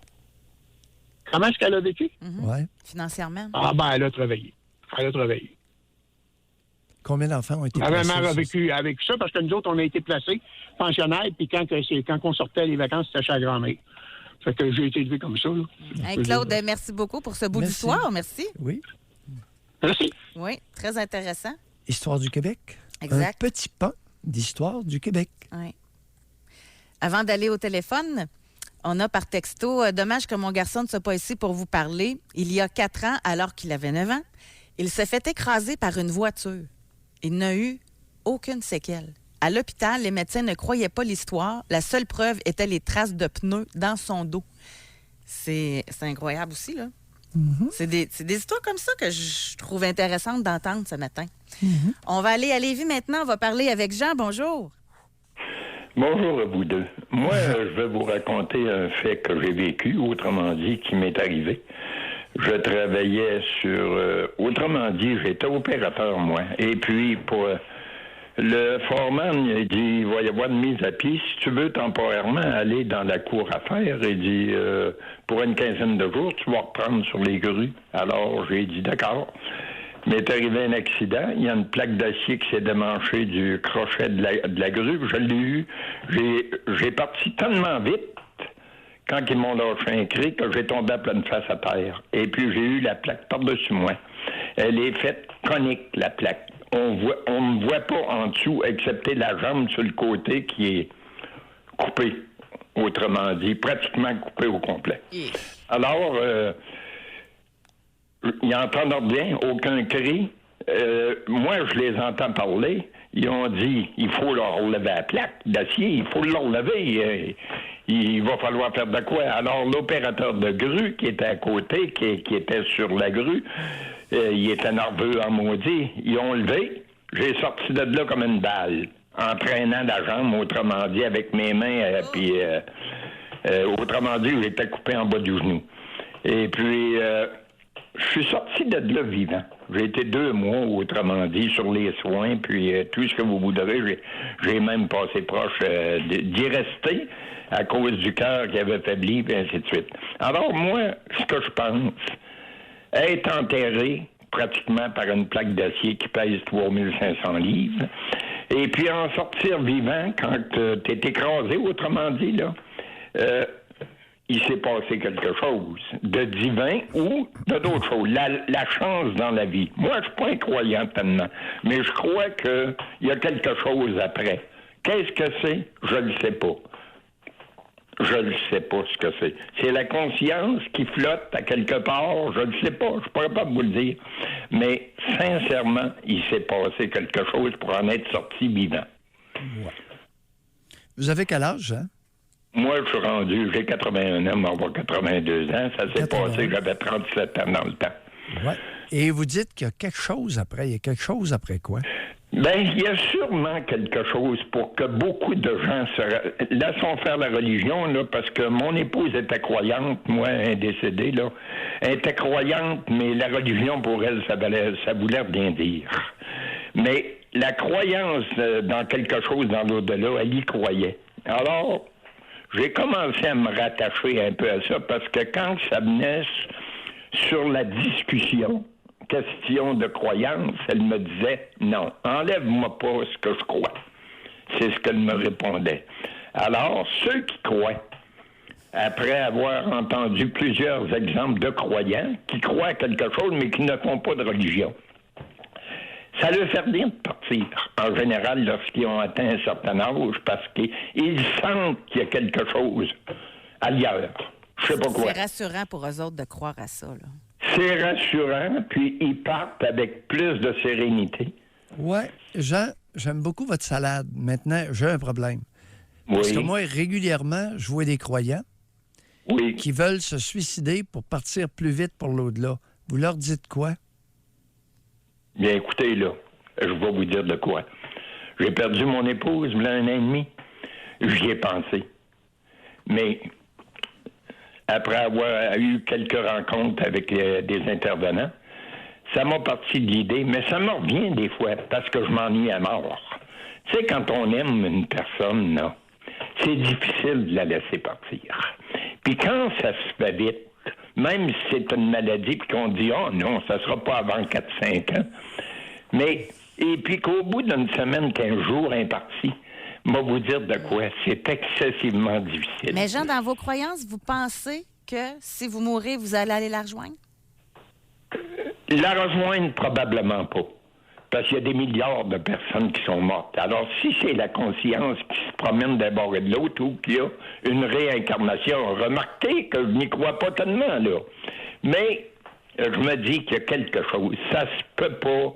Comment est-ce qu'elle a vécu? Oui. Financièrement. Ah, ben, elle a travaillé. Combien d'enfants ont été Ma placés? mère a sur- vécu avec ça parce que nous autres, on a été placés pensionnaires, puis quand on sortait les vacances, c'était chez la grand-mère. Fait que j'ai été élevé comme ça. Là. Hey, Claude, merci beaucoup pour ce bout Merci. d'histoire. Merci. Oui. Merci. Oui, très intéressant. Histoire du Québec. Exact. Un petit pan d'histoire du Québec. Oui. Avant d'aller au téléphone, on a par texto, dommage que mon garçon ne soit pas ici pour vous parler. Il y a 4 ans, alors qu'il avait 9 ans, il s'est fait écraser par une voiture. Il n'a eu aucune séquelle. À l'hôpital, les médecins ne croyaient pas l'histoire. La seule preuve était les traces de pneus dans son dos. C'est incroyable aussi, là. C'est des histoires comme ça que je trouve intéressantes d'entendre ce matin. On va aller à Lévis maintenant. On va parler avec Jean. Bonjour. Bonjour à vous deux. Moi, je vais vous raconter un fait que j'ai vécu, autrement dit, qui m'est arrivé. Je travaillais sur... autrement dit, j'étais opérateur, moi. Et puis, pour le foreman, il dit, il va y avoir une mise à pied. Si tu veux temporairement aller dans la cour à faire, il dit, pour une quinzaine de jours, tu vas reprendre sur les grues. Alors, j'ai dit, d'accord. M'est arrivé un accident. Il y a une plaque d'acier qui s'est démanchée du crochet de la grue. Je l'ai eu. J'ai parti tellement vite quand ils m'ont lâché un cri que j'ai tombé à pleine face à terre. Et puis, j'ai eu la plaque par-dessus moi. Elle est faite conique, la plaque. On ne voit pas en dessous, excepté la jambe sur le côté qui est coupée, autrement dit, pratiquement coupée au complet. Alors, ils n'entendent rien, aucun cri. Moi, je les entends parler. Ils ont dit, il faut leur relever la plaque d'acier, il faut leur relever. Il va falloir faire de quoi? Alors, l'opérateur de grue qui était à côté, qui était sur la grue, il était nerveux en maudit. Ils ont levé. J'ai sorti de là comme une balle, en traînant la jambe, autrement dit, avec mes mains. Puis, autrement dit, j'étais coupé en bas du genou. Et puis, je suis sorti de là vivant. J'ai été 2 mois, autrement dit, sur les soins, puis tout ce que vous voudrez. J'ai même passé proche d'y rester à cause du cœur qui avait faibli, puis ainsi de suite. Alors, moi, ce que je pense, être enterré pratiquement par une plaque d'acier qui pèse 3500 livres, et puis en sortir vivant quand tu es écrasé, autrement dit, là, il s'est passé quelque chose de divin ou de d'autres choses. La chance dans la vie. Moi, je suis pas un croyant tellement, mais je crois qu'il y a quelque chose après. Qu'est-ce que c'est? Je ne le sais pas. Je ne sais pas ce que c'est. C'est la conscience qui flotte à quelque part. Je ne sais pas. Je ne pourrais pas vous le dire. Mais sincèrement, il s'est passé quelque chose pour en être sorti vivant. Ouais. Vous avez quel âge, hein? Moi, je suis rendu, j'ai 81 ans, mais avoir 82 ans. Ça s'est 81. passé, j'avais 37 ans dans le temps. Ouais. Et vous dites qu'il y a quelque chose après. Il y a quelque chose après quoi? Ben, il y a sûrement quelque chose pour que beaucoup de gens se laissons faire la religion, là, parce que mon épouse était croyante, moi, elle est décédée, là. Elle était croyante, mais la religion, pour elle, ça voulait rien dire. Mais la croyance dans quelque chose dans l'au-delà, elle y croyait. Alors, j'ai commencé à me rattacher un peu à ça, parce que quand ça venait sur la discussion, question de croyance, elle me disait « Non, enlève-moi pas ce que je crois. » C'est ce qu'elle me répondait. Alors, ceux qui croient, après avoir entendu plusieurs exemples de croyants, qui croient à quelque chose, mais qui ne font pas de religion, ça leur fait bien de partir, en général, lorsqu'ils ont atteint un certain âge, parce qu'ils sentent qu'il y a quelque chose ailleurs. Je sais pas quoi. C'est rassurant pour eux autres de croire à ça, là. C'est rassurant, puis ils partent avec plus de sérénité. Oui. Jean, j'aime beaucoup votre salade. Maintenant, j'ai un problème. Parce que moi, régulièrement, je vois des croyants Oui. qui veulent se suicider pour partir plus vite pour l'au-delà. Vous leur dites quoi? Bien, écoutez, là, je vais vous dire de quoi. J'ai perdu mon épouse, il y a 1 an et demi. J'y ai pensé. Mais après avoir eu quelques rencontres avec des intervenants, ça m'a parti de l'idée, mais ça me revient des fois parce que je m'ennuie à mort. Tu sais, quand on aime une personne, là, c'est difficile de la laisser partir. Puis quand ça se fait vite, même si c'est une maladie, puis qu'on dit « Oh non, ça sera pas avant 4-5 ans », mais, et puis qu'au bout d'une semaine, 15 jours impartis, moi vous dire de quoi, c'est excessivement difficile. Mais Jean, dans vos croyances, vous pensez que si vous mourrez, vous allez aller la rejoindre? La rejoindre, probablement pas. Parce qu'il y a des milliards de personnes qui sont mortes. Alors, si c'est la conscience qui se promène d'un bord et de l'autre ou qu'il y a une réincarnation, remarquez que je n'y crois pas tellement, là. Mais je me dis qu'il y a quelque chose. Ça se peut pas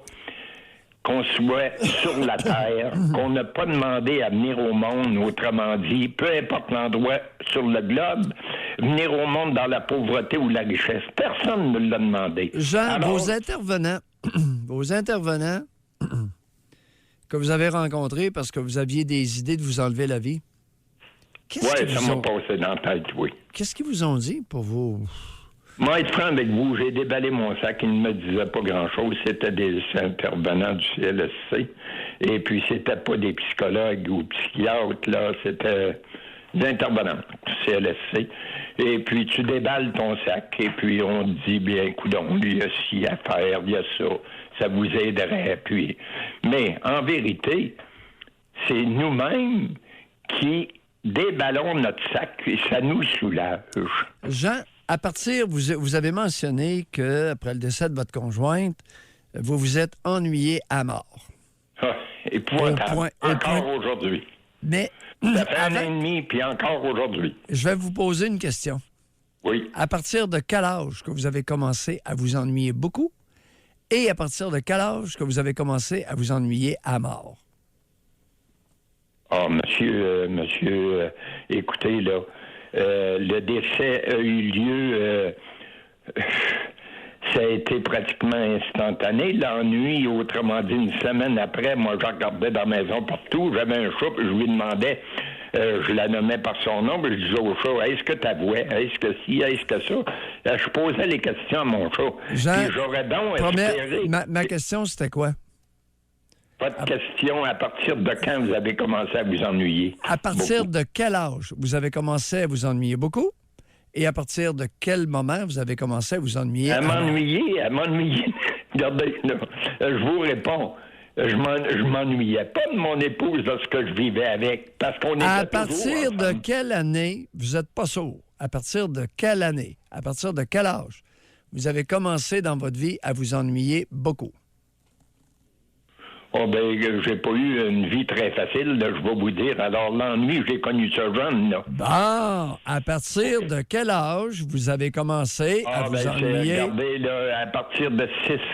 qu'on soit sur la Terre, qu'on n'a pas demandé à venir au monde, autrement dit, peu importe l'endroit sur le globe, venir au monde dans la pauvreté ou la richesse. Personne ne l'a demandé. Jean, Alors, vos intervenants que vous avez rencontrés parce que vous aviez des idées de vous enlever la vie, oui, ça m'a passé dans la tête, oui. Qu'est-ce qu'ils vous ont dit pour vous? Moi, être franc avec vous, j'ai déballé mon sac. Ils ne me disaient pas grand-chose. C'était des intervenants du CLSC. Et puis, c'était pas des psychologues ou psychiatres, là. C'était des intervenants du CLSC. Et puis, tu déballes ton sac. Et puis, on te dit, bien, coudonc, lui, il y a ci à faire, il y a ça. Ça vous aiderait. Puis... Mais, en vérité, c'est nous-mêmes qui déballons notre sac et ça nous soulage. Jean, à partir, vous avez mentionné qu'après le décès de votre conjointe, vous vous êtes ennuyé à mort. Ah, épouvantable. Encore aujourd'hui. Mais ça fait 1 an et demi, puis encore aujourd'hui. Je vais vous poser une question. Oui. À partir de quel âge que vous avez commencé à vous ennuyer beaucoup? Et à partir de quel âge que vous avez commencé à vous ennuyer à mort? Ah, monsieur, écoutez, là, le décès a eu lieu, ça a été pratiquement instantané. L'ennui, autrement dit, 1 semaine après, moi, je regardais dans la maison partout, j'avais un chat, puis je lui demandais, je la nommais par son nom, puis je disais au chat, est-ce que t'avouais, est-ce que ci, est-ce que ça? Je posais les questions à mon chat. Jean, puis j'aurais donc espéré... Ma question, c'était quoi? Votre question, à partir de quand vous avez commencé à vous ennuyer? À partir beaucoup? de quel âge vous avez commencé à vous ennuyer beaucoup? Et à partir de quel moment vous avez commencé à vous ennuyer? À m'ennuyer. Regardez, là, je vous réponds. Je m'ennuyais pas de mon épouse lorsque je vivais avec, parce qu'on était À partir toujours de quelle année, vous n'êtes pas sourd, à partir de quelle année, à partir de quel âge vous avez commencé dans votre vie à vous ennuyer beaucoup? Oh ben, j'ai pas eu une vie très facile, là, je vais vous dire. Alors, l'ennui, j'ai connu ça jeune, là. Bon, à partir de quel âge vous avez commencé à vous ennuyer? Regardez, là, à partir de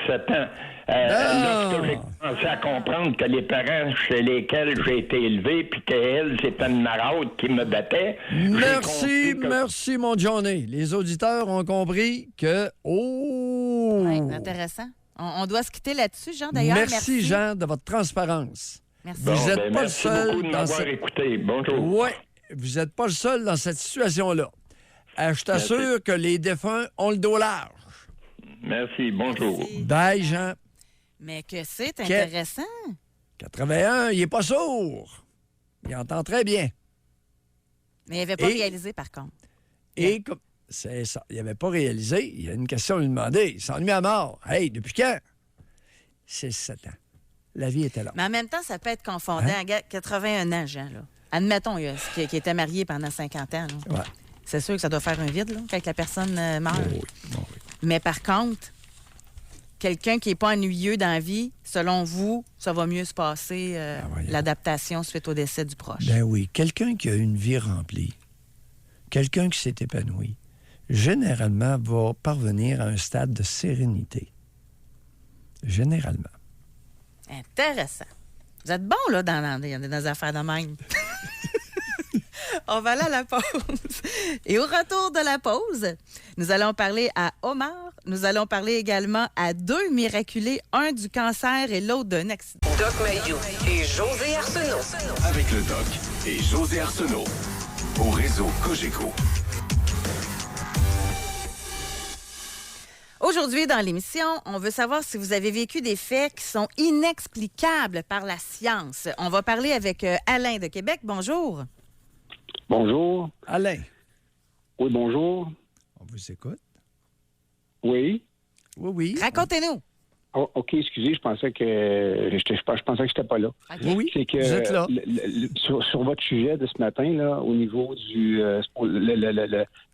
6-7 ans, lorsque j'ai commencé à comprendre que les parents chez lesquels j'ai été élevé, puis qu'elle, c'était une maraude qui me battait. Merci, mon Johnny. Les auditeurs ont compris que... Oh! Oui, intéressant. On doit se quitter là-dessus, Jean, d'ailleurs. Merci, Jean, de votre transparence. Merci. Vous n'êtes pas le seul. Merci beaucoup de m'avoir écouté. Bonjour. Oui, vous n'êtes pas le seul dans cette situation-là. Je t'assure que les défunts ont le dos large. Merci, bonjour. Merci. Bye, Jean. Mais que c'est intéressant. 81, il n'est pas sourd. Il entend très bien. Mais il n'avait pas réalisé, par contre. Et comme... C'est ça. Il n'avait pas réalisé. Il y a une question à lui demander. Il s'ennuie à mort. Hey, depuis quand? 6-7 ans. La vie était là. Mais en même temps, ça peut être confondant. Hein? 81 ans, Jean, là. Admettons qu'il était marié pendant 50 ans. Là. Ouais. C'est sûr que ça doit faire un vide, là, quand la personne meurt. Oui. Mais par contre, quelqu'un qui n'est pas ennuyeux dans la vie, selon vous, ça va mieux se passer, l'adaptation suite au décès du proche. Ben oui. Quelqu'un qui a une vie remplie, quelqu'un qui s'est épanoui, généralement va parvenir à un stade de sérénité. Généralement. Intéressant. Vous êtes bon, là, dans les affaires de même. On va aller à la pause. Et au retour de la pause, nous allons parler à Omar. Nous allons parler également à deux miraculés, un du cancer et l'autre d'un accident. Doc Mayou et José Arsenault. Avec le Doc et José Arsenault. Au réseau Cogeco. Aujourd'hui, dans l'émission, on veut savoir si vous avez vécu des faits qui sont inexplicables par la science. On va parler avec Alain de Québec. Bonjour. Bonjour. Alain, Oui, bonjour. on vous écoute. Oui. Oui, oui. Racontez-nous. Oh, OK, excusez, je pensais que j'étais pas là. OK. Oui, oui. C'est que Vous êtes là. sur votre sujet de ce matin, là, au niveau du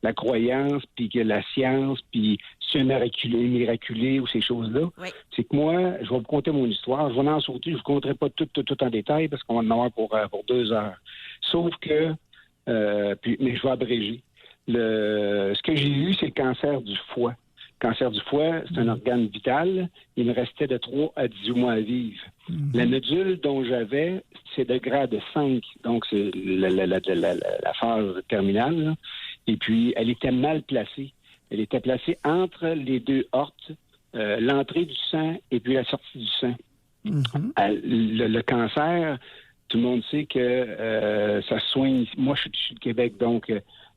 la croyance, puis que la science, puis c'est un miraculé ou ces choses-là, Oui. c'est que moi, je vais vous conter mon histoire. Je vais en sauter, je ne vous conterai pas tout en détail parce qu'on va en avoir pour 2 heures. Sauf que, mais je vais abréger. Ce que j'ai eu, c'est le cancer du foie. Le cancer du foie, c'est un organe vital. Il me restait de 3 à 18 mois à vivre. La nodule dont j'avais, c'est de grade 5. Donc, c'est la phase terminale. Là. Et puis, elle était mal placée. Elle était placée entre les deux hortes, l'entrée du sang et puis la sortie du sang. Le cancer, tout le monde sait que ça se soigne. Moi, je suis de Québec, donc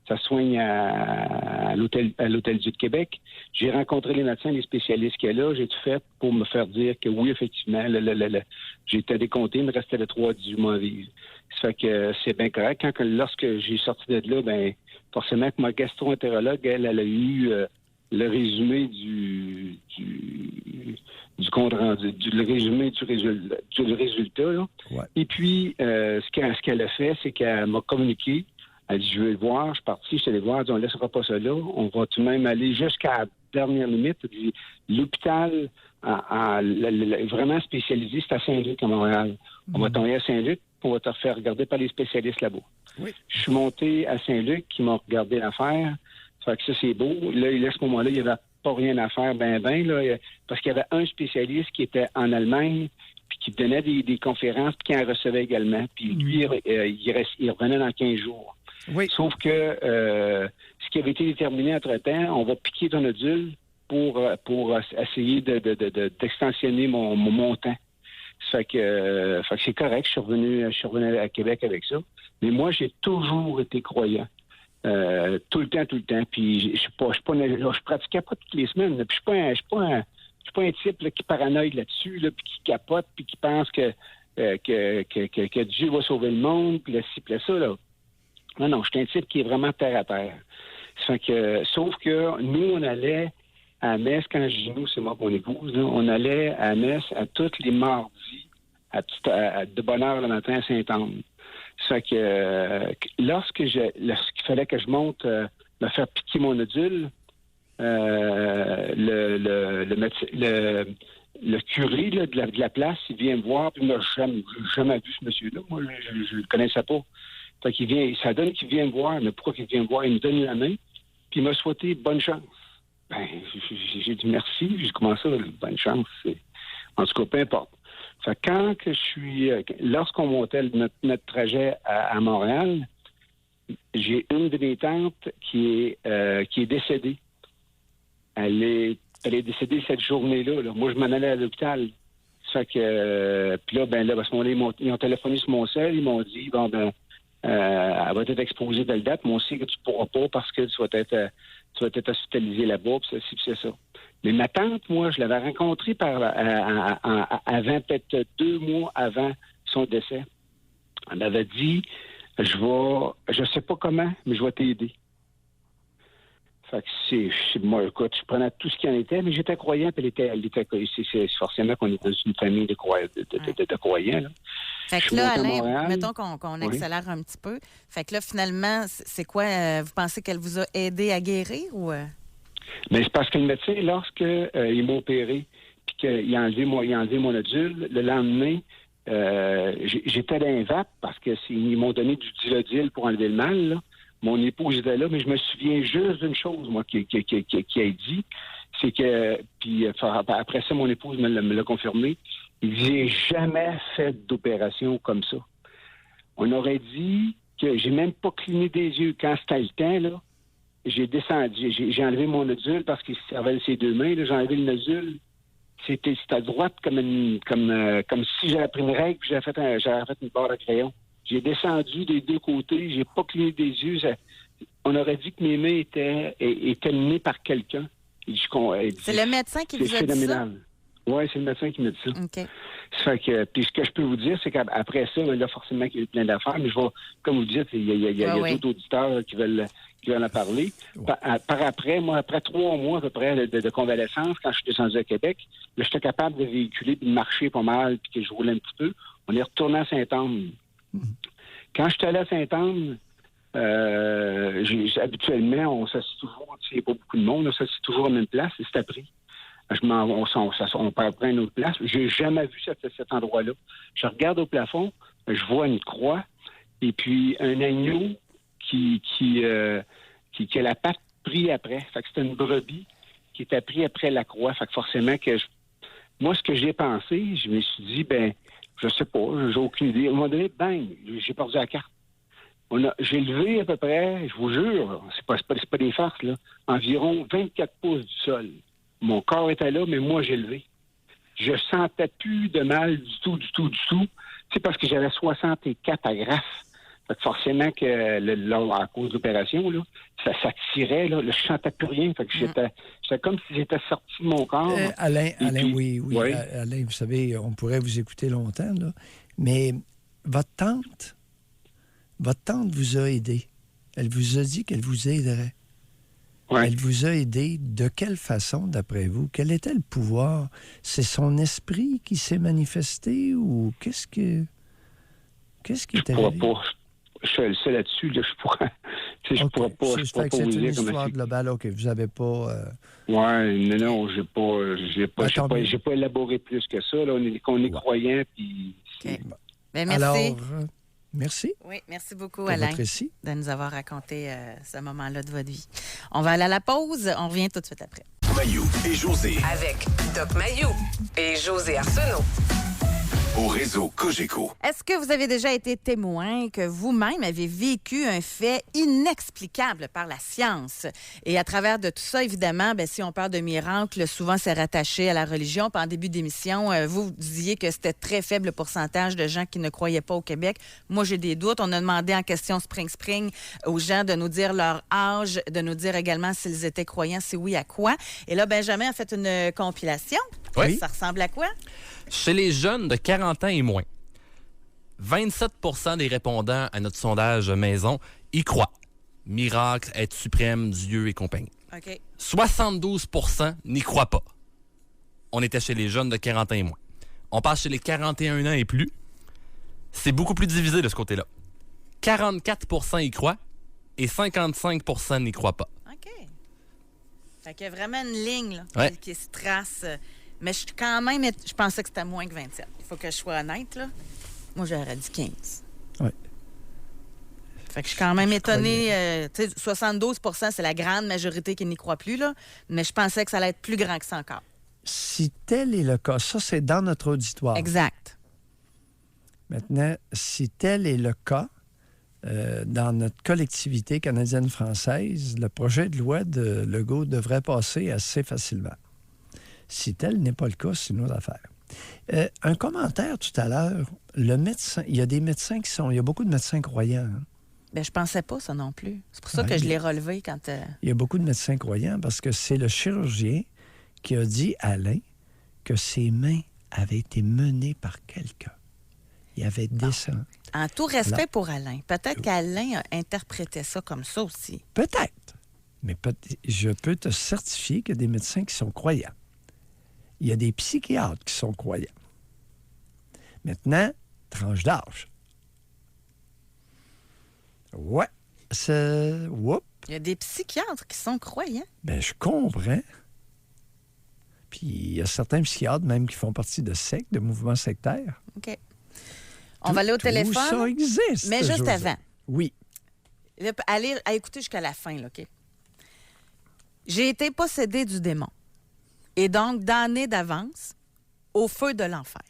ça se soigne à l'Hôtel-Dieu de Québec. J'ai rencontré les médecins, les spécialistes qu'il y a là. J'ai tout fait pour me faire dire que oui, effectivement, j'étais décompté, il me restait de 3 à 18 mois à vivre. Ça fait que c'est bien correct. Lorsque j'ai sorti de là, ben forcément que ma gastro-entérologue, elle a eu le résumé du compte rendu, le résumé du résultat. Là. Ouais. Et puis, ce qu'elle a fait, c'est qu'elle m'a communiqué. Elle dit, je vais le voir, je suis parti, je suis allé voir, elle dit, on ne laissera pas ça là, on va tout de même aller jusqu'à la dernière limite. Elle dit, l'hôpital vraiment spécialisé, c'est à Saint-Luc, à Montréal. On va t'envoyer à Saint-Luc, on va te faire regarder par les spécialistes là-bas. Oui. Je suis monté à Saint-Luc, qui m'ont regardé l'affaire. Ça fait que ça, c'est beau. Là, à ce moment-là, il n'y avait pas rien à faire, là, parce qu'il y avait un spécialiste qui était en Allemagne, puis qui donnait des conférences, puis qui en recevait également. Puis lui, il revenait dans 15 jours. Oui. Sauf que ce qui avait été déterminé entre-temps, on va piquer ton nodule pour essayer d'extensionner mon montant. Ça fait que c'est correct, je suis revenu à Québec avec ça. Mais moi, j'ai toujours été croyant. Tout le temps. Puis je pratiquais pas toutes les semaines. Puis je suis pas un type là, qui paranoïe là-dessus, là, puis qui capote, puis qui pense que Dieu va sauver le monde, puis ci, puis ça, là. Non, je suis un type qui est vraiment terre à terre. Sauf que nous, on allait à la messe, quand je dis nous, c'est moi mon épouse, là, on allait à la messe à tous les mardis, de bonne heure le matin à Saint-Anne. Ça fait que lorsqu'il fallait que je monte me faire piquer mon nodule, le curé là, de la place, il vient me voir, puis il m'a jamais vu ce monsieur-là. Moi, je le connaissais pas. Fait qu'il vient, ça donne qu'il vient me voir, mais pourquoi qu'il vient me voir? Il me donne la main, puis il m'a souhaité bonne chance. Ben, j'ai dit merci, j'ai dit comment ça, bonne chance? En tout cas, peu importe. Fait que lorsqu'on montait notre trajet à Montréal, j'ai une de mes tantes qui est décédée. Elle est décédée cette journée-là. Là. Moi, je m'en allais à l'hôpital. Ça fait que, puis là, à ce moment-là, ils ont téléphoné sur mon cell, ils m'ont dit, bon, ben, elle va être exposée telle date, mais on sait que tu ne pourras pas parce que tu vas être hospitalisé là-bas, puis c'est ça. Mais ma tante, moi, je l'avais rencontrée avant, peut-être 2 mois avant son décès. Elle m'avait dit, je sais pas comment, mais je vais t'aider. Fait que moi, écoute, je prenais tout ce qui en était, mais j'étais croyant, puis elle était c'est forcément qu'on est dans une famille de croyants, là. Fait que là, Alain, mettons qu'on accélère un petit peu. Fait que là, finalement, c'est quoi? Vous pensez qu'elle vous a aidé à guérir ou? Bien, c'est parce que le médecin, lorsqu'il m'a opéré, puis qu'il a enlevé mon nodule, le lendemain, j'étais dans un vape parce qu'ils m'ont donné du Dilodil pour enlever le mal, là. Mon épouse était là, mais je me souviens juste d'une chose, moi, qui a dit, c'est que, puis après ça, mon épouse me l'a confirmé, il dit, j'ai jamais fait d'opération comme ça. On aurait dit que j'ai même pas cligné des yeux. Quand c'était le temps, là, j'ai descendu, j'ai enlevé mon nodule parce qu'il servait de ses deux mains. Là, j'ai enlevé le nodule. C'était à droite comme si j'avais pris une règle puis j'avais fait une barre à crayon. J'ai descendu des deux côtés, j'ai pas cligné des yeux. On aurait dit que mes mains étaient menées par quelqu'un. C'est le médecin qui vous a dit ça? Oui, c'est le médecin qui m'a dit ça. OK. Ça fait que, puis ce que je peux vous dire, c'est qu'après ça, là, forcément, il y a eu plein d'affaires, mais comme vous dites, il y a d'autres auditeurs là, qui veulent en parler. Par après, moi, après 3 mois à peu près de convalescence, quand je suis descendu à Québec, là, j'étais capable de véhiculer puis de marcher pas mal, puis que je roulais un petit peu. On est retourné à Saint-Anne. Quand j'étais allé à Saint-Anne, habituellement, on s'assied toujours, il n'y a pas beaucoup de monde, on s'assied toujours à la même place, et c'était pris. On part après une autre place. J'ai jamais vu cet endroit-là. Je regarde au plafond, je vois une croix et puis un agneau qui a la patte prise après. Fait que c'était une brebis qui était prise après la croix. Fait que forcément que moi, ce que j'ai pensé, je me suis dit, je sais pas, j'ai aucune idée. À un moment donné, bang, j'ai perdu la carte. J'ai levé à peu près, je vous jure, c'est pas des farces, là, environ 24 pouces du sol. Mon corps était là, mais moi, j'ai levé. Je sentais plus de mal du tout. C'est parce que j'avais 64 agrafes. Fait que forcément que à cause de l'opération, là, ça tirait, là, je sentais plus rien. Fait que j'étais comme si j'étais sorti de mon corps. Alain, puis, oui. Alain, vous savez, on pourrait vous écouter longtemps, là. Mais votre tante vous a aidé. Elle vous a dit qu'elle vous aiderait. Ouais. Elle vous a aidé de quelle façon, d'après vous? Quel était le pouvoir? C'est son esprit qui s'est manifesté ou qu'est-ce qui est arrivé? Je suis le seul là-dessus. Là, je pourrais pas c'est une histoire globale. OK, vous n'avez pas... Non, j'ai pas élaboré plus que ça. Là. On est croyants, puis... Okay. Merci. Alors, merci. Oui, merci beaucoup, Alain, de nous avoir raconté ce moment-là de votre vie. On va aller à la pause. On revient tout de suite après. Mayou et José. Avec Doc Mayou et José Arsenault. Au réseau Cogeco. Est-ce que vous avez déjà été témoin que vous-même avez vécu un fait inexplicable par la science? Et à travers de tout ça, évidemment, si on parle de miracles, souvent c'est rattaché à la religion. Puis en début d'émission, vous disiez que c'était très faible le pourcentage de gens qui ne croyaient pas au Québec. Moi, j'ai des doutes. On a demandé en question Spring aux gens de nous dire leur âge, de nous dire également s'ils étaient croyants, si oui, à quoi. Et là, Benjamin a fait une compilation. Oui. Ça ressemble à quoi? Chez les jeunes de 40 ans et moins, 27 % des répondants à notre sondage maison y croient. Miracle, être suprême, Dieu et compagnie. OK. 72 % n'y croient pas. On était chez les jeunes de 40 ans et moins. On passe chez les 41 ans et plus. C'est beaucoup plus divisé de ce côté-là. 44 % y croient et 55 % n'y croient pas. OK. Fait qu'il y a vraiment une ligne là, qui se trace... Mais je pensais que c'était moins que 27. Il faut que je sois honnête, là. Moi, j'aurais dit 15. Oui. Fait que je suis quand même étonnée. 72 % c'est la grande majorité qui n'y croit plus, là. Mais je pensais que ça allait être plus grand que ça encore. Si tel est le cas, ça, c'est dans notre auditoire. Exact. Maintenant, si tel est le cas, dans notre collectivité canadienne-française, le projet de loi de Legault devrait passer assez facilement. Si tel n'est pas le cas, c'est une autre affaire. Un commentaire tout à l'heure, le médecin, il y a des médecins il y a beaucoup de médecins croyants. Hein? Je pensais pas ça non plus. C'est pour ça que je l'ai relevé quand... Il y a beaucoup de médecins croyants parce que c'est le chirurgien qui a dit à Alain que ses mains avaient été menées par quelqu'un. Il avait descendu. En tout respect pour Alain. Peut-être qu'Alain a interprété ça comme ça aussi. Peut-être. Mais je peux te certifier qu'il y a des médecins qui sont croyants. Il y a des psychiatres qui sont croyants. Maintenant, tranche d'âge. Ouais. Il y a des psychiatres qui sont croyants. Je comprends. Puis il y a certains psychiatres même qui font partie de sectes, de mouvements sectaires. OK. On va aller au téléphone. Ça existe. Mais juste avant. Oui. Allez à écouter jusqu'à la fin, là, OK? J'ai été possédée du démon. Et donc damné d'avance au feu de l'enfer.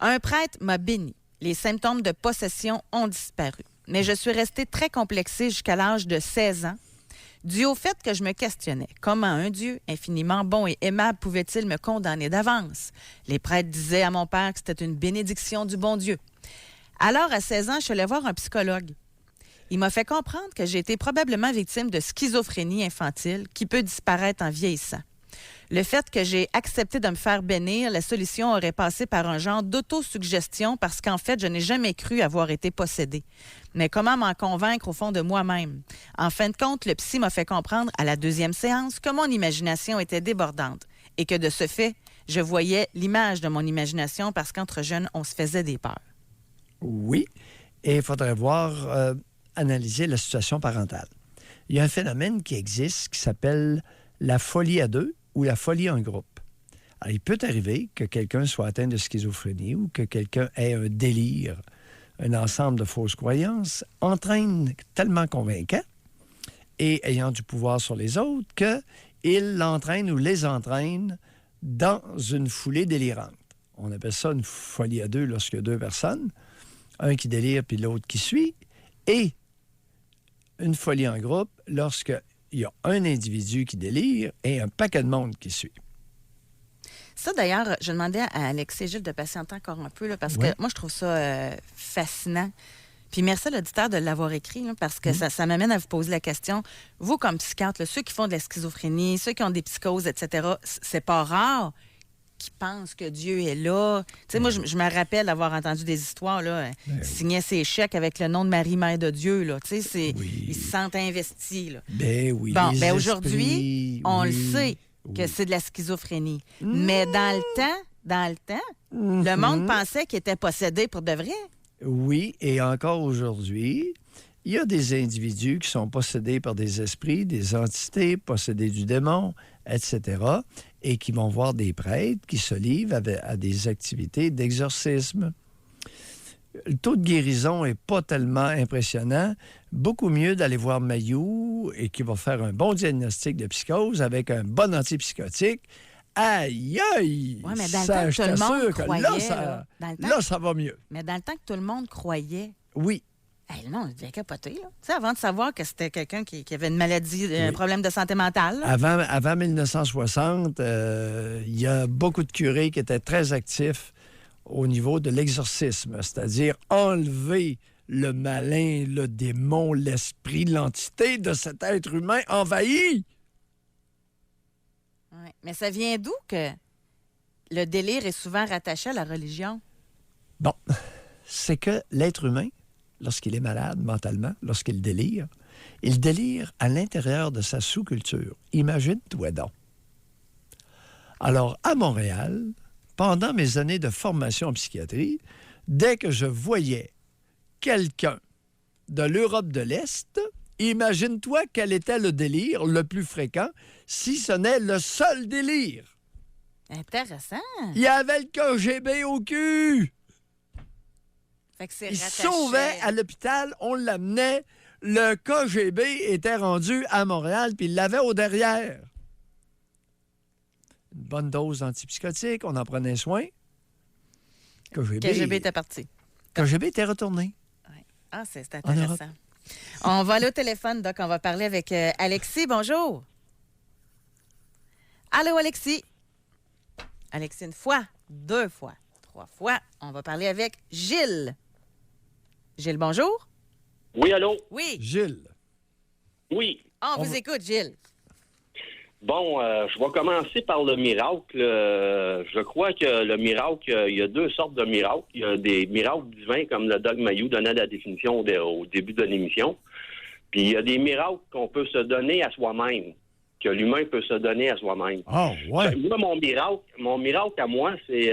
Un prêtre m'a béni. Les symptômes de possession ont disparu. mais je suis restée très complexée jusqu'à l'âge de 16 ans, dû au fait que je me questionnais. Comment un Dieu infiniment bon et aimable pouvait-il me condamner d'avance? Les prêtres disaient à mon père que c'était une bénédiction du bon Dieu. Alors, à 16 ans, je suis allée voir un psychologue. Il m'a fait comprendre que j'ai été probablement victime de schizophrénie infantile qui peut disparaître en vieillissant. Le fait que j'ai accepté de me faire bénir, la solution aurait passé par un genre d'autosuggestion parce qu'en fait, je n'ai jamais cru avoir été possédée. Mais comment m'en convaincre au fond de moi-même? En fin de compte, le psy m'a fait comprendre à la 2e séance que mon imagination était débordante et que de ce fait, je voyais l'image de mon imagination parce qu'entre jeunes, on se faisait des peurs. Oui, et il faudrait voir, analyser la situation parentale. Il y a un phénomène qui existe qui s'appelle la folie à deux ou la folie en groupe. Alors, il peut arriver que quelqu'un soit atteint de schizophrénie ou que quelqu'un ait un délire, un ensemble de fausses croyances, entraîne tellement convaincant et ayant du pouvoir sur les autres qu'il l'entraîne ou les entraîne dans une foulée délirante. On appelle ça une folie à deux lorsqu'il y a deux personnes, un qui délire puis l'autre qui suit, et une folie en groupe lorsqu'il y a un individu qui délire et un paquet de monde qui suit. Ça, d'ailleurs, je demandais à Alexis et Gilles de patienter encore un peu, là, parce que moi, je trouve ça fascinant. Puis merci à l'auditeur de l'avoir écrit, là, parce que ça m'amène à vous poser la question. Vous, comme psychiatre, là, ceux qui font de la schizophrénie, ceux qui ont des psychoses, etc., c'est pas rare qui pensent que Dieu est là. Tu sais, moi, je me rappelle d'avoir entendu des histoires, là. Ils signaient ses chèques avec le nom de Marie, Mère de Dieu, là. Tu sais, ils se sentent investis, là. Ben oui. Bon, ben aujourd'hui, on le sait que c'est de la schizophrénie. Mais dans le temps, le monde pensait qu'il était possédé pour de vrai. Oui, et encore aujourd'hui, il y a des individus qui sont possédés par des esprits, des entités, possédés du démon, etc., et qui vont voir des prêtres qui se livrent à des activités d'exorcisme. Le taux de guérison n'est pas tellement impressionnant. Beaucoup mieux d'aller voir Mayou et qui va faire un bon diagnostic de psychose avec un bon antipsychotique. Aïe, aïe! Oui, mais dans le temps que tout le monde croyait... Là, ça va mieux. Mais dans le temps que tout le monde croyait... Oui. Non, on devait capoter, là. Tu sais, avant de savoir que c'était quelqu'un qui avait une maladie, un problème de santé mentale. Là. Avant 1960, il y a beaucoup de curés qui étaient très actifs au niveau de l'exorcisme, c'est-à-dire enlever le malin, le démon, l'esprit, l'entité de cet être humain envahi. Oui. Mais ça vient d'où que le délire est souvent rattaché à la religion? Bon, c'est que l'être humain, lorsqu'il est malade mentalement, lorsqu'il délire, il délire à l'intérieur de sa sous-culture. Imagine-toi donc. Alors, à Montréal, pendant mes années de formation en psychiatrie, dès que je voyais quelqu'un de l'Europe de l'Est, imagine-toi quel était le délire le plus fréquent, si ce n'est le seul délire. Intéressant. Il y avait le KGB au cul. Fait que c'est il rattaché. sauvait à l'hôpital, on l'amenait. Le KGB était rendu à Montréal, puis il l'avait au derrière. Une bonne dose d'antipsychotique, on en prenait soin. KGB était parti. KGB était retourné. Ouais. Ah, c'est intéressant. On va aller au téléphone, Doc. On va parler avec Alexis. Bonjour. Allô, Alexis. Alexis, une fois, 2 fois, 3 fois. On va parler avec Gilles. Gilles, bonjour. Oui, allô? Oui. Gilles. Oui. On vous écoute, Gilles. Bon, je vais commencer par le miracle. Je crois que le miracle, il y a 2 sortes de miracles. Il y a des miracles divins, comme le Doc Mayou donnait la définition au début de l'émission. Puis il y a des miracles qu'on peut se donner à soi-même, que l'humain peut se donner à soi-même. Oh, ouais. Moi, mon miracle à moi, c'est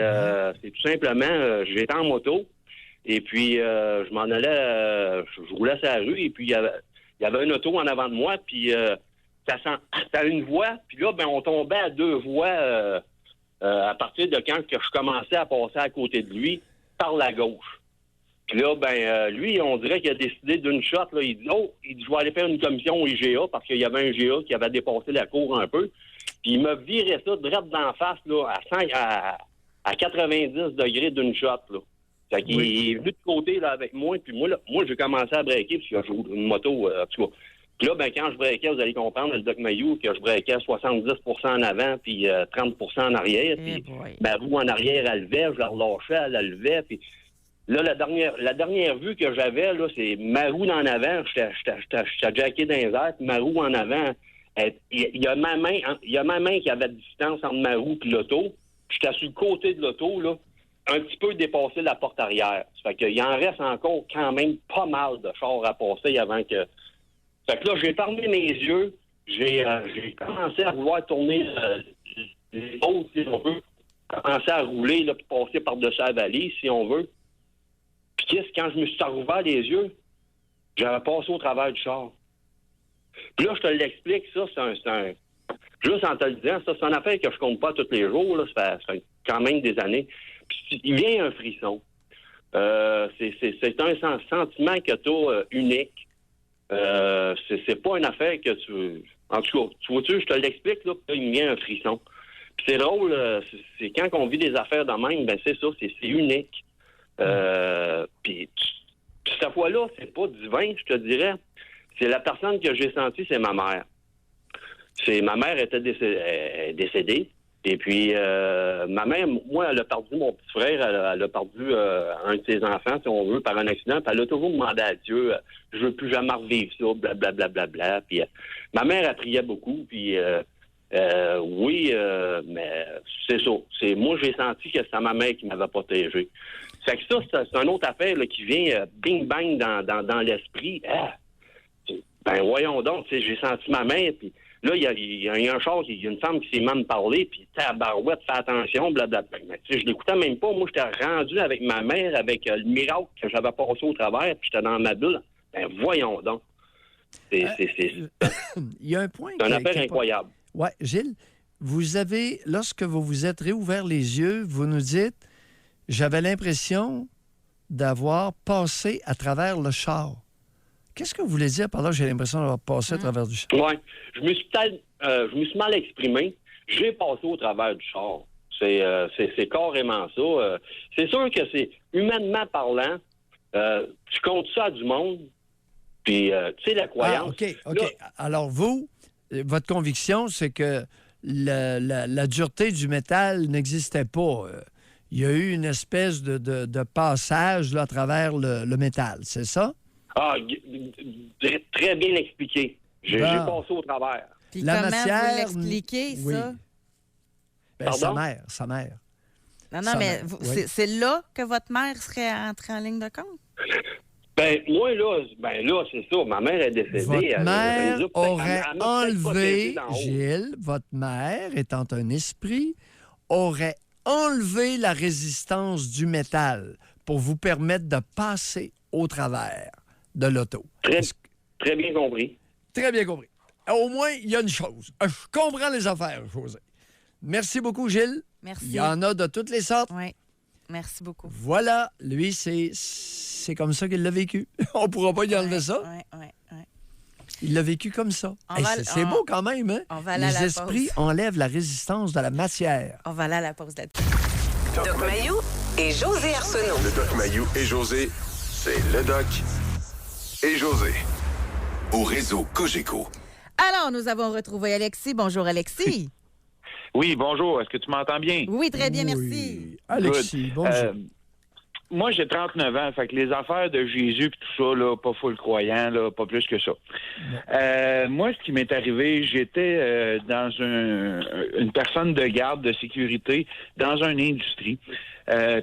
tout simplement, j'étais en moto, et puis je m'en allais, je roulais sur la rue, et puis il y avait une auto en avant de moi, puis ça une voie, puis là, ben, on tombait à 2 voies à partir de quand que je commençais à passer à côté de lui, par la gauche. Puis là, ben, lui, on dirait qu'il a décidé d'une shot, là, il dit, je vais aller faire une commission au IGA, parce qu'il y avait un IGA qui avait dépassé la cour un peu, puis il m'a viré ça direct d'en face, là, à 90 degrés d'une shot, là. Fait qu'il est venu de côté là, avec moi, puis moi, j'ai commencé à breaker, puis j'ai une moto, en tout cas. Puis là, ben, quand je breakais, vous allez comprendre, le Doc Mayou, que je breakais 70 en avant, puis 30 en arrière. Puis ma roue en arrière, elle levait, je la relâchais, elle levait. Puis là, la dernière vue que j'avais, là, c'est ma roue en avant, j'étais jacké dans les airs, puis ma roue en avant, il y a ma main qui avait de distance entre ma roue et l'auto. J'étais sur le côté de l'auto, là, un petit peu dépassé la porte arrière. Ça fait qu'il en reste encore quand même pas mal de chars à passer avant que... Fait que là, j'ai fermé mes yeux, j'ai commencé à vouloir tourner les autres, si on veut, commencer à rouler, là, puis passer par-dessus la valise, si on veut. Puis quand je me suis rouvert les yeux, j'avais passé au travers du char. Puis là, je te l'explique, ça, c'est un... Juste en te le disant, ça, c'est une affaire que je compte pas tous les jours, là, ça fait quand même des années. Puis il vient un frisson. C'est un sentiment que tu as unique. C'est pas une affaire que tu... En tout cas, tu vois-tu, je te l'explique, là, il me vient un frisson. Puis c'est drôle, c'est quand on vit des affaires de même, ben c'est ça, c'est unique. Puis cette fois-là, c'est pas divin, je te dirais. C'est la personne que j'ai sentie, c'est ma mère. Ma mère était décédée. Et puis, ma mère, moi, elle a perdu mon petit frère, elle a perdu un de ses enfants, si on veut, par un accident. Puis elle a toujours demandé à Dieu, je veux plus jamais revivre ça, blablabla. Puis ma mère, elle priait beaucoup. Puis oui, mais c'est ça. Moi, j'ai senti que c'est ma mère qui m'avait protégé. Fait que ça, c'est une autre affaire là, qui vient bing-bang dans l'esprit. Ben voyons donc, j'ai senti ma mère, puis là, il y a un char, il y a une femme qui s'est même parlé, puis tabarouette, fais attention, blablabla. Mais je l'écoutais même pas. Moi, j'étais rendu avec ma mère, avec le miracle que j'avais passé au travers, puis j'étais dans ma bulle. Ben voyons donc. Il y a un point. C'est une affaire incroyable. Oui, Gilles, lorsque vous vous êtes réouvert les yeux, vous nous dites, j'avais l'impression d'avoir passé à travers le char. Qu'est-ce que vous voulez dire par là, j'ai l'impression d'avoir passé à travers du char? Oui, je me suis mal exprimé. J'ai passé au travers du char. C'est carrément ça. C'est sûr que c'est, humainement parlant, tu comptes ça à du monde, puis tu sais, la croyance. OK. Là, alors vous, votre conviction, c'est que la dureté du métal n'existait pas. Il y a eu une espèce de passage là, à travers le métal, c'est ça? Ah, très bien expliqué. J'ai passé au travers. Puis comment vous l'expliquez, ça? Ben, sa mère. Non, mais c'est là que votre mère serait entrée en ligne de compte? Ben, moi, là, c'est ça. Ma mère est décédée. Votre mère aurait enlevé, Gilles, votre mère, étant un esprit, aurait enlevé la résistance du métal pour vous permettre de passer au travers de l'auto. Très bien compris. Très bien compris. Au moins, il y a une chose. Je comprends les affaires, José. Merci beaucoup, Gilles. Merci. Il y en a de toutes les sortes. Oui. Merci beaucoup. Voilà. Lui, c'est comme ça qu'il l'a vécu. On ne pourra pas y enlever ça. Oui. Il l'a vécu comme ça. C'est beau quand même, hein? Les esprits enlèvent la résistance de la matière. On va aller à la pause là-dessus. Doc Mayou et José Arsenault. Le Doc Mayou et José, c'est le Doc et José. Au réseau Cogeco. Alors, nous avons retrouvé Alexis. Bonjour, Alexis. Oui, bonjour. Est-ce que tu m'entends bien? Oui, très bien, merci. Alexis, bonjour. Moi, j'ai 39 ans, fait que les affaires de Jésus et tout ça, là, pas full croyant, là, pas plus que ça. Moi, ce qui m'est arrivé, j'étais dans une personne de garde de sécurité dans une industrie.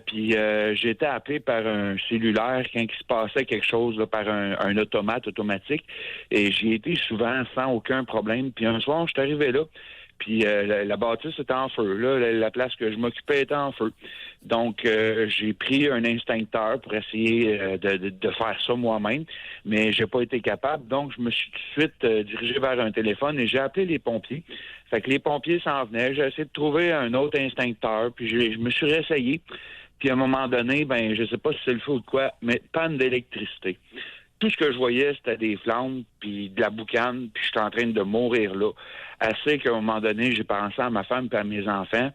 Puis j'ai été appelé par un cellulaire quand il se passait quelque chose là, par un automate automatique. Et j'y étais souvent sans aucun problème. Puis un soir, je suis arrivé là. Puis la bâtisse était en feu. Là, la place que je m'occupais était en feu. Donc, j'ai pris un instincteur pour essayer de faire ça moi-même, mais j'ai pas été capable. Donc, je me suis tout de suite dirigé vers un téléphone et j'ai appelé les pompiers. Fait que les pompiers s'en venaient. J'ai essayé de trouver un autre instincteur, puis je me suis réessayé. Puis à un moment donné, ben je sais pas si c'est le feu ou quoi, mais panne d'électricité. Tout ce que je voyais, c'était des flammes, puis de la boucane, puis j'étais en train de mourir là. Assez qu'à un moment donné, j'ai pensé à ma femme et à mes enfants,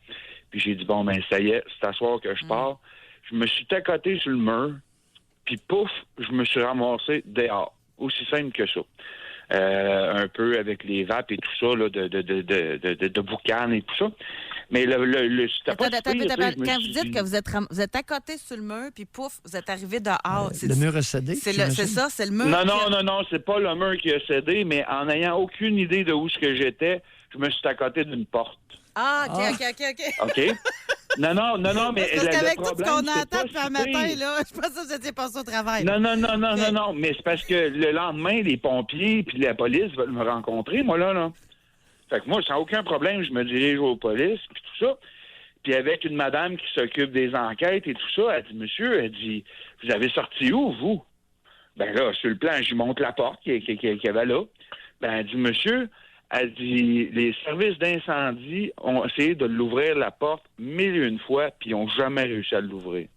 puis j'ai dit, bon, ben ça y est, c'est à soir que je pars. je me suis accoté sur le mur, puis pouf, je me suis ramassé dehors. Aussi simple que ça. Un peu avec les vapes et tout ça, là, de boucan et tout ça. Mais c'était pas Attends, super, tu sais, je me quand suis vous dites dit- que vous êtes à côté sur le mur, puis pouf, vous êtes arrivé dehors. Le mur a cédé. C'est j'imagine? ça, c'est le mur. Non, c'est pas le mur qui a cédé, mais en n'ayant aucune idée de où ce que j'étais, je me suis à côté d'une porte. Ah, OK. OK? Non, mais Parce qu'avec tout ce problème, qu'on c'est entend pas depuis un si matin, pire. là, je pense que vous étiez passé au travail. Non, mais c'est parce que le lendemain, les pompiers puis la police veulent me rencontrer, moi, là. Fait que moi, sans aucun problème, je me dirige aux polices puis tout ça. Puis avec une madame qui s'occupe des enquêtes et tout ça, elle dit, monsieur, elle dit, vous avez sorti où, vous? Ben là, sur le plan, je lui montre la porte qu'il y avait là. Ben, elle dit, monsieur, elle dit, les services d'incendie ont essayé de l'ouvrir la porte 1001 fois, puis ils n'ont jamais réussi à l'ouvrir.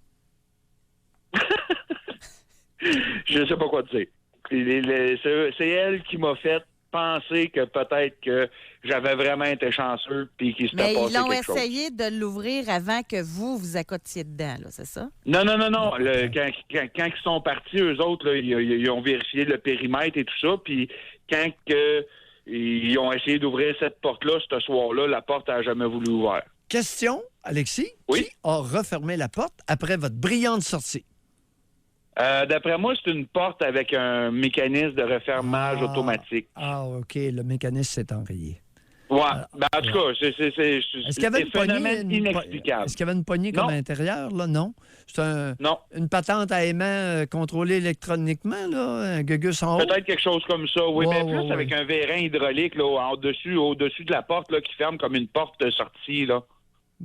Je ne sais pas quoi dire. C'est elle qui m'a fait penser que peut-être que j'avais vraiment été chanceux puis qu'il s'était Mais passé ils l'ont quelque chose. essayé de l'ouvrir avant que vous accotiez dedans, là, c'est ça? Non. Quand ils sont partis, eux autres, là, ils ont vérifié le périmètre et tout ça, puis quand ils ont essayé d'ouvrir cette porte-là, ce soir-là, la porte n'a jamais voulu ouvrir. Question, Alexis. Oui? Qui a refermé la porte après votre brillante sortie? D'après moi, c'est une porte avec un mécanisme de refermage automatique. Ah, OK. Le mécanisme s'est enrayé. Ouais. Ben, en tout cas, c'est Est-ce qu'il y avait des une poignée? phénomènes inexplicables. Est-ce qu'il y avait une poignée comme à l'intérieur, là? Non. C'est une patente à aimant contrôlée électroniquement, là? Un gugus en haut? Peut-être quelque chose comme ça, oui. Ouais, Mais plus ouais, avec un vérin hydraulique là, au-dessus de la porte là, qui ferme comme une porte de sortie. Là.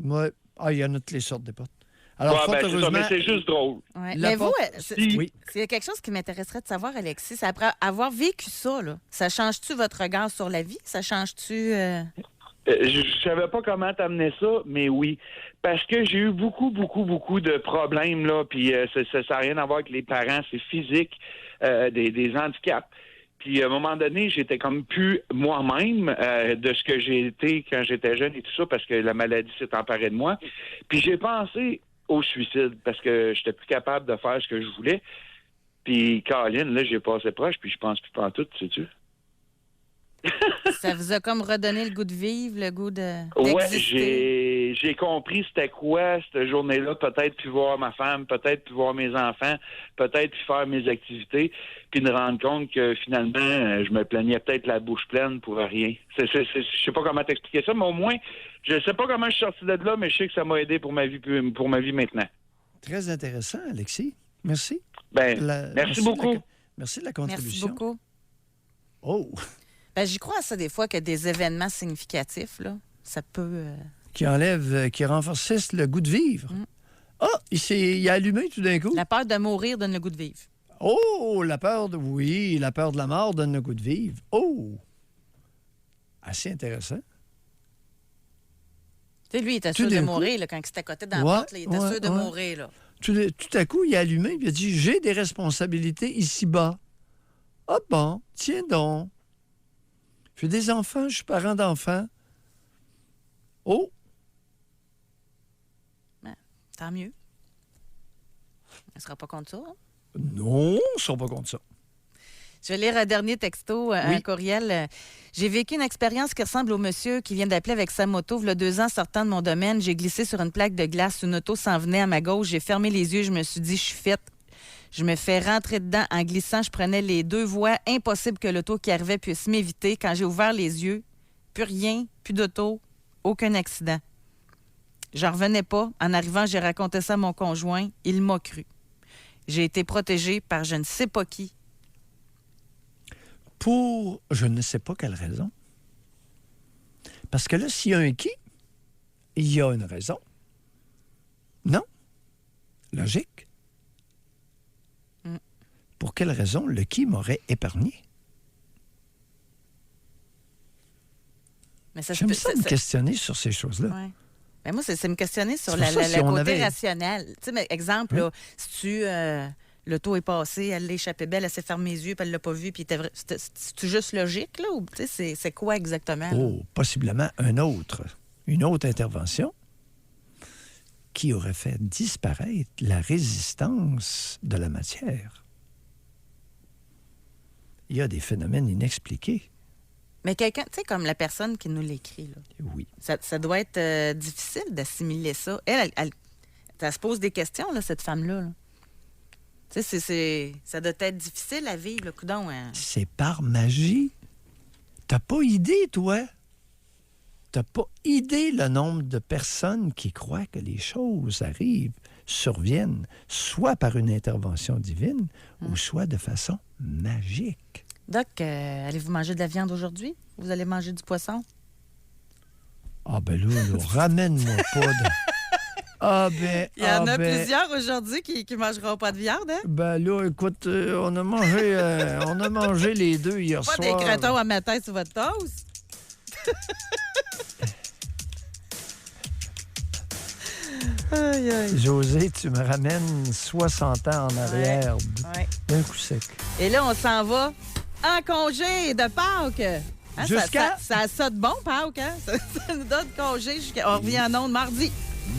Oui. Ah, il y en a toutes les sortes de portes. Alors, Ouais, fort c'est ça, heureusement... mais c'est juste drôle. Ouais. La Mais vous, porte- Oui. c'est quelque chose qui m'intéresserait de savoir, Alexis. C'est après avoir vécu ça, là, ça change-tu votre regard sur la vie? Ça change-tu... Je savais pas comment t'amener ça, mais oui. Parce que j'ai eu beaucoup de problèmes, là, puis ça n'a rien à voir avec les parents, c'est physique, des handicaps. Puis à un moment donné, j'étais comme plus moi-même de ce que j'ai été quand j'étais jeune et tout ça, parce que la maladie s'est emparée de moi. Puis j'ai pensé au suicide, parce que j'étais plus capable de faire ce que je voulais. Puis Caroline, là, j'ai passé proche, puis je pense plus pas en tout, sais-tu? Ça vous a comme redonné le goût de vivre, le goût Ouais, d'exister? j'ai compris c'était quoi cette journée-là, peut-être puis voir ma femme, peut-être puis voir mes enfants, peut-être puis faire mes activités, puis me rendre compte que finalement, je me plaignais peut-être la bouche pleine pour rien. Je sais pas comment t'expliquer ça, mais au moins, je sais pas comment je suis sorti de là, mais je sais que ça m'a aidé pour ma vie maintenant. Très intéressant, Alexis. Merci. Merci beaucoup. Merci de la Merci contribution. beaucoup. Oh! Ben, j'y crois à ça des fois que des événements significatifs, là, ça peut... Qui renforcisse le goût de vivre. Ah, il a allumé tout d'un coup. La peur de mourir donne le goût de vivre. Oh, la peur de la mort donne le goût de vivre. Oh! Assez intéressant. Tu sais, lui, il était Tout sûr de d'un coup. mourir là, quand il était à côté dans la Ouais, porte. Là, il était ouais, sûr de ouais. mourir. Là. Tout à coup, il a allumé et il a dit « J'ai des responsabilités ici-bas. » Ah bon, tiens donc. J'ai des enfants, je suis parent d'enfants. Oh! Ben, tant mieux. On ne sera pas contre ça. Hein? Non, ils ne sont pas contre ça. Je vais lire un dernier texto, un courriel. J'ai vécu une expérience qui ressemble au monsieur qui vient d'appeler avec sa moto. Il y a 2 ans, sortant de mon domaine, j'ai glissé sur une plaque de glace. Une auto s'en venait à ma gauche. J'ai fermé les yeux. Je me suis dit, je suis faite. Je me fais rentrer dedans. En glissant, je prenais les 2 voies. Impossible que l'auto qui arrivait puisse m'éviter. Quand j'ai ouvert les yeux, plus rien, plus d'auto, aucun accident. J'en revenais pas. En arrivant, j'ai raconté ça à mon conjoint. Il m'a cru. J'ai été protégée par je ne sais pas qui. Pour je ne sais pas quelle raison. Parce que là, s'il y a un qui, il y a une raison. Non? Logique. Pour quelle raison le qui m'aurait épargné? Mais ça, J'aime ça me questionner sur ces choses-là. Ouais. Ben moi, c'est me questionner sur C'est le pour ça, si on côté avait- rationnel. Tu sais, mais exemple, là, si tu... l'auto est passée, elle l'a échappé belle, elle s'est fermée les yeux, puis elle l'a pas vu, puis c'est juste logique, là? Ou tu sais, c'est quoi exactement? Là? Oh, possiblement une autre intervention. qui aurait fait disparaître la résistance de la matière. Il y a des phénomènes inexpliqués. Mais quelqu'un, tu sais, comme la personne qui nous l'écrit, là. Oui. Ça doit être difficile d'assimiler ça. Elle se pose des questions, là, cette femme-là. Là. Tu sais, ça doit être difficile à vivre, le coudon. Hein. C'est par magie. T'as pas idée, toi. T'as pas idée le nombre de personnes qui croient que les choses arrivent, surviennent, soit par une intervention divine ou soit de façon magique. Doc, allez-vous manger de la viande aujourd'hui? Vous allez manger du poisson? Ah ben là, ramène-moi pas de... Ah ben... Il y en a plusieurs aujourd'hui qui ne mangeront pas de viande, hein? Ben là, écoute, on a mangé les deux hier soir. Pas des crotons à matin sur votre toast? Aïe, aïe. José, tu me ramènes 60 ans en arrière d'un coup sec. Et là, on s'en va en congé de Pâques. Hein, jusqu'à... Ça a ça de bon, Pâques, hein? Ça nous donne congé jusqu'à... On revient en ondes mardi.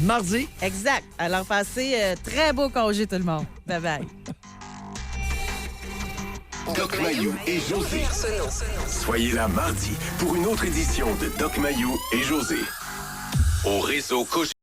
Mardi. Exact. Alors, passez très beau congé, tout le monde. Bye-bye. Doc Mayou et José. Soyez là mardi pour une autre édition de Doc Mayou et José. Au réseau Cogeco.